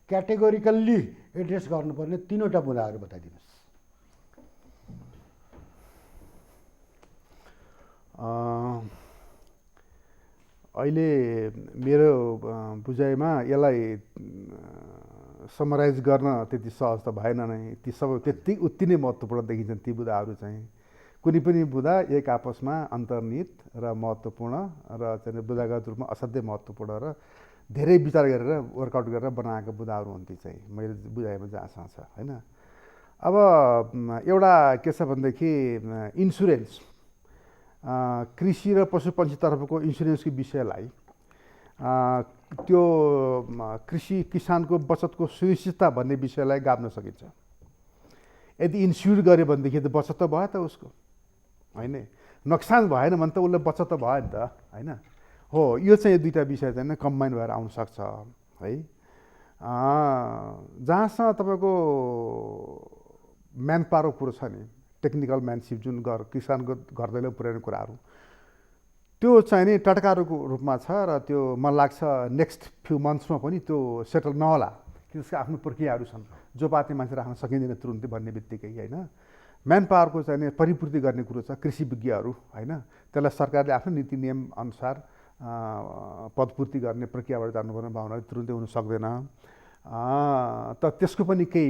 क्याटेगोरिकल्ली एड्रेस गर्नुपर्ने 3वटा बुँदाहरू बताइदिनुहोस्। अहिले मेरो बुझाइमा यसलाई समराइज गर्न त्यति सहज त भएन नै। ती सबै उति नै महत्त्वपूर्ण देखिन्छन् ती बुदाहरू चाहिँ। कुनै पनि बुदा एक आपसमा अन्तर्निहित र महत्त्वपूर्ण र चाहिँ बुदागत रूपमा असाध्यै महत्त्वपूर्ण र धेरै विचार गरेर वर्कआउट गरेर बनाएको बुदाहरू हुन् ती चाहिँ, मेरो बुझाइमा जहाँसम्म छ होइन। अब एउटा के छ भनेदेखि इन्सुरेन्स, कृषि र पशुपन्छीतर्फको इन्सुरेन्सको विषयलाई त्यो किसानको बचतको सुनिश्चितता भन्ने विषयलाई गाभ्न सकिन्छ। यदि इन्स्योर गऱ्यो भनेदेखि त बचत त भयो त उसको होइन, नोक्सान भएन भने त उसलाई बचत त भयो नि त होइन। हो, यो चाहिँ दुईवटा विषय चाहिँ कम्बाइन भएर आउन सक्छ है। जहाँसम्म तपाईँको म्यान पावरको कुरो छ नि, टेक्निकल म्यानसिप जुन किसानको घर दैलो पुर्याउने कुराहरू, त्यो चाहिँ नि टटकाको रूपमा छ र त्यो मलाई लाग्छ नेक्स्ट फ्यु मन्थ्समा पनि त्यो सेटल नहोला। त्यसको आफ्नो प्रक्रियाहरू छन्, जो पार्टी मान्छे राख्न सकिँदैन तुरुन्तै भन्ने बित्तिकै होइन। म्यान पावरको चाहिँ नि परिपूर्ति गर्ने कुरो छ, कृषि विज्ञहरू होइन, त्यसलाई सरकारले आफ्नो नीति नियम अनुसार पदपूर्ति गर्ने प्रक्रियाबाट जानुपर्ने भावना तुरुन्तै हुन सक्दैन। त त्यसको पनि केही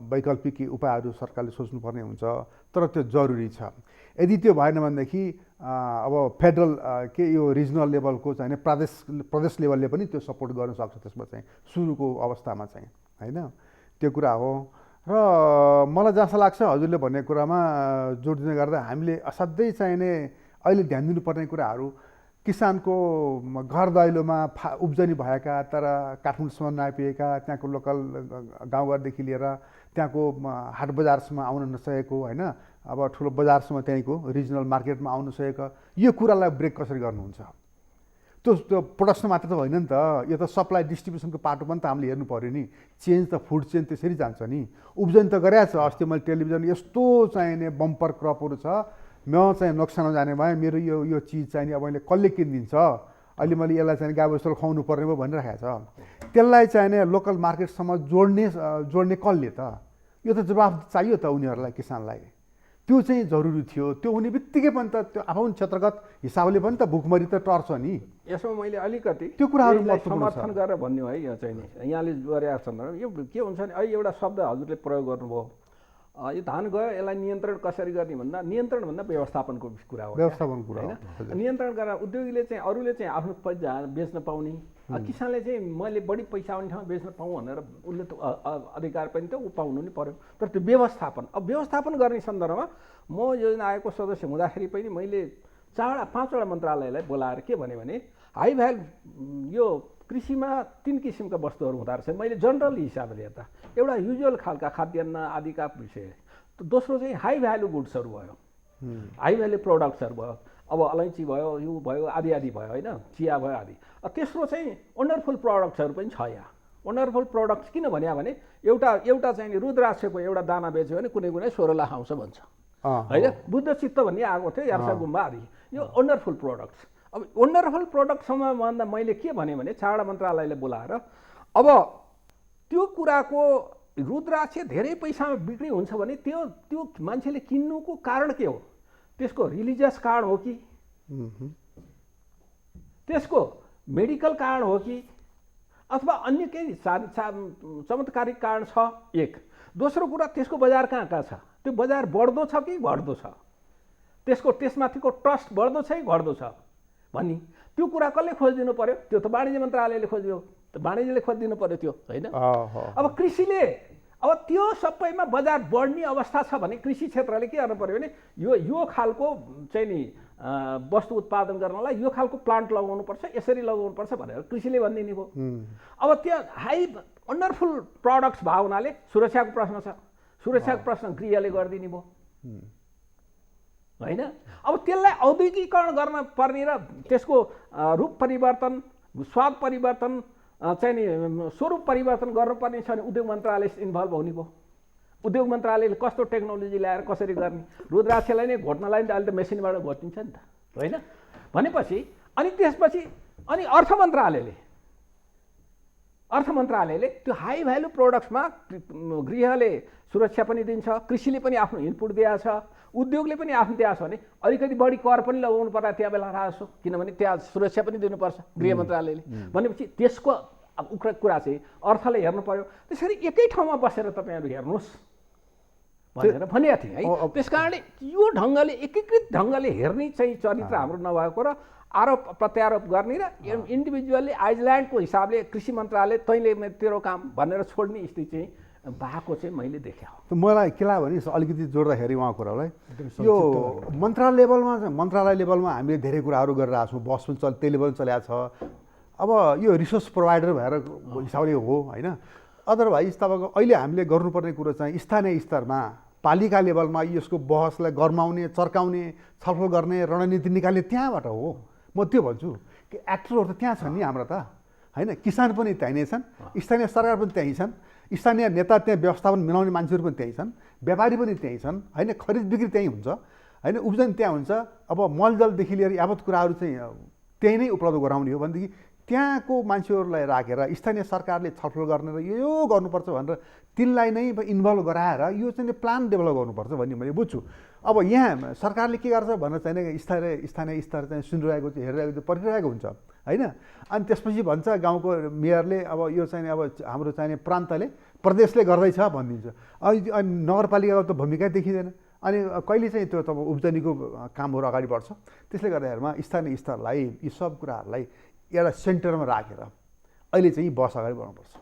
वैकल्पिक उपायहरू सरकारले सोच्नुपर्ने हुन्छ, तर त्यो जरुरी छ। यदि त्यो भएन भनेदेखि अब फेडरल के यो रिजनल लेभलको चाहिँ प्रदेश लेभलले पनि त्यो सपोर्ट गर्न सक्छ त्यसमा चाहिँ सुरुको अवस्थामा चाहिँ होइन। त्यो कुरा हो र मलाई जस्तो लाग्छ हजुरले भनेको कुरामा जोड दिने गर्दा हामीले असाध्यै चाहिने अहिले ध्यान दिनुपर्ने कुराहरू किसानको घर दैलोमा उब्जनी भएका तर काठमाडौँसम्म नआइपुगेका, त्यहाँको लोकल गाउँघरदेखि लिएर त्यहाँको हाट बजारसम्म आउन नसकेको होइन, अब ठुलो बजारसम्म त्यहीँको रिजनल मार्केटमा आउन सकेको, यो कुरालाई ब्रेक कसरी गर्नुहुन्छ? त्यो प्रोडक्सन मात्र त होइन नि त, यो त सप्लाई डिस्ट्रिब्युसनको पाटो पनि त हामीले हेर्नु पऱ्यो नि। चेन्ज त फुड चेन त्यसरी जान्छ नि। उब्जनी त गरिरहेको छ। अस्ति मैले टेलिभिजन यस्तो चाहिने बम्पर क्रपहरू छ, म चाहिँ नोक्सानमा जाने भए मेरो यो चिज चाहिँ नि अब अहिले कसले किनिदिन्छ, अहिले मैले यसलाई चाहिँ गाई बस्तुलाई खुवाउनु पर्ने भयो भनिरहेको छ। त्यसलाई चाहिने लोकल मार्केटसम्म जोड्ने कसले त? यो त जवाफ चाहियो त उनीहरूलाई, किसानलाई। त्यो चाहिँ जरुरी थियो। त्यो हुने बित्तिकै पनि त त्यो आफ्नो क्षेत्रगत हिसाबले पनि त भुखमरी त टर्छ नि। यसमा मैले अलिकति त्यो कुराहरू समर्थन गरेर भन्नु है। यो चाहिँ नि यहाँले गरेका छन् यो के हुन्छ नि, अहिले एउटा शब्द हजुरले प्रयोग गर्नुभयो, यो धान गयो यसलाई नियन्त्रण कसरी गर्ने भन्दा नियन्त्रण भन्दा व्यवस्थापनको कुरा हो, व्यवस्थापन कुरा होइन। नियन्त्रण गरेर उद्योगीले चाहिँ अरूले चाहिँ आफ्नो बेच्न पाउने, किसानले चाहिँ मैले बढी पैसा आउने ठाउँमा बेच्न पाऊँ भनेर उसले त अधिकार पनि त ऊ पाउनु नि पर्यो। तर त्यो व्यवस्थापन, अब व्यवस्थापन गर्ने सन्दर्भमा म योजना आयोगको सदस्य हुँदाखेरि पनि मैले 5वटा मन्त्रालयलाई बोलाएर के भने हाई भ्यालु यो कृषिमा 3 किसिमका वस्तुहरू हुँदो रहेछ। मैले जनरल हिसाबले हेर्दा एउटा युजुअल खालका खाद्यान्न आदिका विषय, दोस्रो चाहिँ हाई भ्यालु गुड्सहरू भयो, हाई भ्यालु प्रडक्ट्सहरू भयो, अब अलैँची भयो, यो भयो, आदि भयो होइन, चिया भयो आदि। तेस्रो चाहिँ वन्डरफुल प्रडक्ट्सहरू पनि छ यहाँ। वन्डरफुल प्रडक्ट्स किन भने एउटा चाहिँ रुद्राक्षको एउटा दाना बेच्यो भने कुनै 16 लाख आउँछ भन्छ होइन। बुद्ध चित्त भन्ने आएको थियो, यार्सा गुम्बा आदि, यो वन्डरफुल प्रडक्ट्स। अब वन्डरफुल प्रडक्टसम्म भन्दा मैले के भने 4वटा मन्त्रालयले बोलाएर अब त्यो कुराको रुद्राक्ष धेरै पैसामा बिक्री हुन्छ भने त्यो मान्छेले किन्नुको कारण के हो? त्यसको रिलिजियस कारण हो कि त्यसको मेडिकल कारण हो कि अथवा अन्य केही चमत्कारिक कारण छ? एक। दोस्रो कुरा त्यसको बजार कहाँ छ? त्यो बजार बढ्दो छ कि घट्दो छ? त्यसमाथिको ट्रस्ट बढ्दो छ कि घट्दो छ भन्ने त्यो कुरा कसले खोजिदिनु पर्यो? त्यो त वाणिज्य मन्त्रालयले खोज्यो, वाणिज्यले खोजिदिनु पर्यो त्यो होइन। अब कृषिले अब त्यो सबैमा बजार बढ्ने अवस्था छ भने कृषि क्षेत्रले के गर्नु पर्यो भने यो खालको चाहिँ नि वस्तु उत्पादन गर्नलाई यो खालको प्लान्ट लगाउनुपर्छ, यसरी लगाउनुपर्छ भनेर कृषिले भनिदिने भयो। अब त्यो हाई वन्डरफुल प्रडक्ट्स भयो हुनाले सुरक्षाको प्रश्न छ, सुरक्षाको प्रश्न गृहले गरिदिने भयो होइन। अब त्यसलाई औद्योगिकरण गर्न पर्ने र त्यसको रूप परिवर्तन, स्वाद परिवर्तन चाहिँ नि स्वरूप परिवर्तन गर्नुपर्ने छ भने उद्योग मन्त्रालय इन्भल्भ हुने भयो। उद्योग मन्त्रालयले कस्तो टेक्नोलोजी ल्याएर कसरी गर्ने? रुद्राक्षलाई नै घोट्नलाई त अहिले त मेसिनबाट घोटिन्छ नि त होइन। भनेपछि अनि त्यसपछि अनि अर्थ मन्त्रालयले अर्थ मन्त्रालयले त्यो हाई भ्यालु प्रोडक्ट्समा गृहले सुरक्षा पनि दिन्छ, कृषिले पनि आफ्नो इनपुट दिएको छ, उद्योगले पनि आफ्नो दिएको छ भने अलिकति बढी कर पनि लगाउनु पर्ला त्यहाँ बेला राजस्व, किनभने त्यहाँ सुरक्षा पनि दिनुपर्छ गृह मन्त्रालयले भनेपछि त्यसको कुरा चाहिँ अर्थले हेर्नु पर्यो। त्यसरी एकै ठाउँमा बसेर तपाईँहरू हेर्नुहोस् भनेर भनेको थिएँ है। त्यस कारणले यो ढङ्गले एकीकृत ढङ्गले हेर्ने चाहिँ चरित्र हाम्रो नभएको र आरोप प्रत्यारोप गर्ने र इन्डिभिजुअल्ली आइसल्यान्डको हिसाबले कृषि मन्त्रालय तैँले तेरो काम भनेर छोड्ने स्थिति चाहिँ भएको चाहिँ मैले देखेँ। मलाई के लाग्यो भने अलिकति जोड्दाखेरि उहाँको कुरालाई यो मन्त्रालय लेभलमा हामीले धेरै कुराहरू गरिरहेको छौँ, बस पनि त्यही लेभल चलेको छ। अब यो रिसोर्स प्रोभाइडर भएर हिसाबले हो होइन। अदरवाइज तपाईँको अहिले हामीले गर्नुपर्ने कुरो चाहिँ स्थानीय स्तरमा पालिका लेभलमा यसको बहसलाई गर्माउने, चर्काउने, छलफल गर्ने रणनीति निकाल्ने त्यहाँबाट हो। म त्यो भन्छु कि एक्टरहरू त त्यहाँ छन् नि हाम्रा त होइन। किसान पनि त्यहीँ नै छन्, स्थानीय सरकार पनि त्यहीँ छन्, स्थानीय नेता त्यहाँ व्यवस्थापन मिलाउने मान्छेहरू पनि त्यहीँ छन्, व्यापारी पनि त्यहीँ छन् होइन। खरिद बिक्री त्यहीँ हुन्छ होइन, उब्जनी त्यहाँ हुन्छ। अब मलजलदेखि लिएर यावत कुराहरू चाहिँ त्यहीँ नै उपलब्ध गराउने हो भनेदेखि त्यहाँको मान्छेहरूलाई राखेर स्थानीय सरकारले छलफल गर्ने र यो गर्नुपर्छ भनेर तिनलाई नै इन्भल्भ गराएर यो चाहिँ प्लान डेभलप गर्नुपर्छ भन्ने मैले बुझ्छु। अब यहाँ सरकारले के गर्छ भनेर चाहिँ स्थानीय स्तर चाहिँ सुनिरहेको चाहिँ हेरिरहेको चाहिँ परिरहेको हुन्छ होइन। अनि त्यसपछि भन्छ गाउँको मेयरले अब यो चाहिँ अब हाम्रो चाहिने प्रान्तले प्रदेशले गर्दैछ भनिदिन्छ। अनि नगरपालिकाको त भूमिका देखिँदैन। अनि कहिले चाहिँ त्यो तपाईँ उब्जनीको कामहरू अगाडि बढ्छ। त्यसले गर्दाखेरिमा स्थानीय स्तरलाई यी सब कुराहरूलाई एउटा सेन्टरमा राखेर अहिले चाहिँ बस अगाडि बढाउनुपर्छ।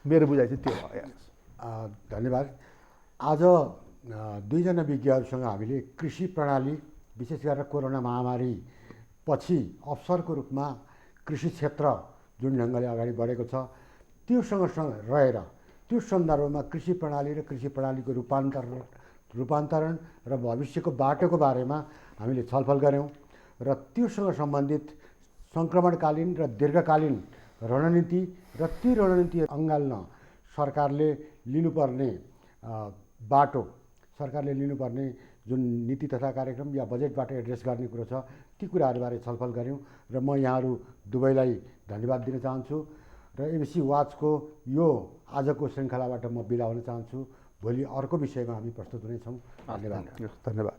मेरो बुझाइ चाहिँ त्यो हो। धन्यवाद। आज दुईजना विज्ञहरूसँग हामीले कृषि प्रणाली विशेष गरेर कोरोना महामारी पछि अवसरको रूपमा कृषि क्षेत्र जुन ढङ्गले अगाडि बढेको छ त्योसँग रहेर त्यो सन्दर्भमा कृषि प्रणाली र कृषि प्रणालीको रूपान्तरण र भविष्यको बाटोको बारेमा हामीले छलफल गऱ्यौँ र त्योसँग सम्बन्धित सङ्क्रमणकालीन र दीर्घकालीन रणनीति र ती रणनीति अँगाल्न सरकारले लिनुपर्ने बाटो, सरकारले लिनुपर्ने जुन नीति तथा कार्यक्रम या बजेटबाट एड्रेस गर्ने कुरो छ ती कुराहरूबारे छलफल गऱ्यौँ र म यहाँहरू दुवैलाई धन्यवाद दिन चाहन्छु र एबिसी वाचको यो आजको श्रृङ्खलाबाट म बिदा हुन चाहन्छु। भोलि अर्को विषयमा हामी प्रस्तुत हुनेछौँ। धन्यवाद। धन्यवाद।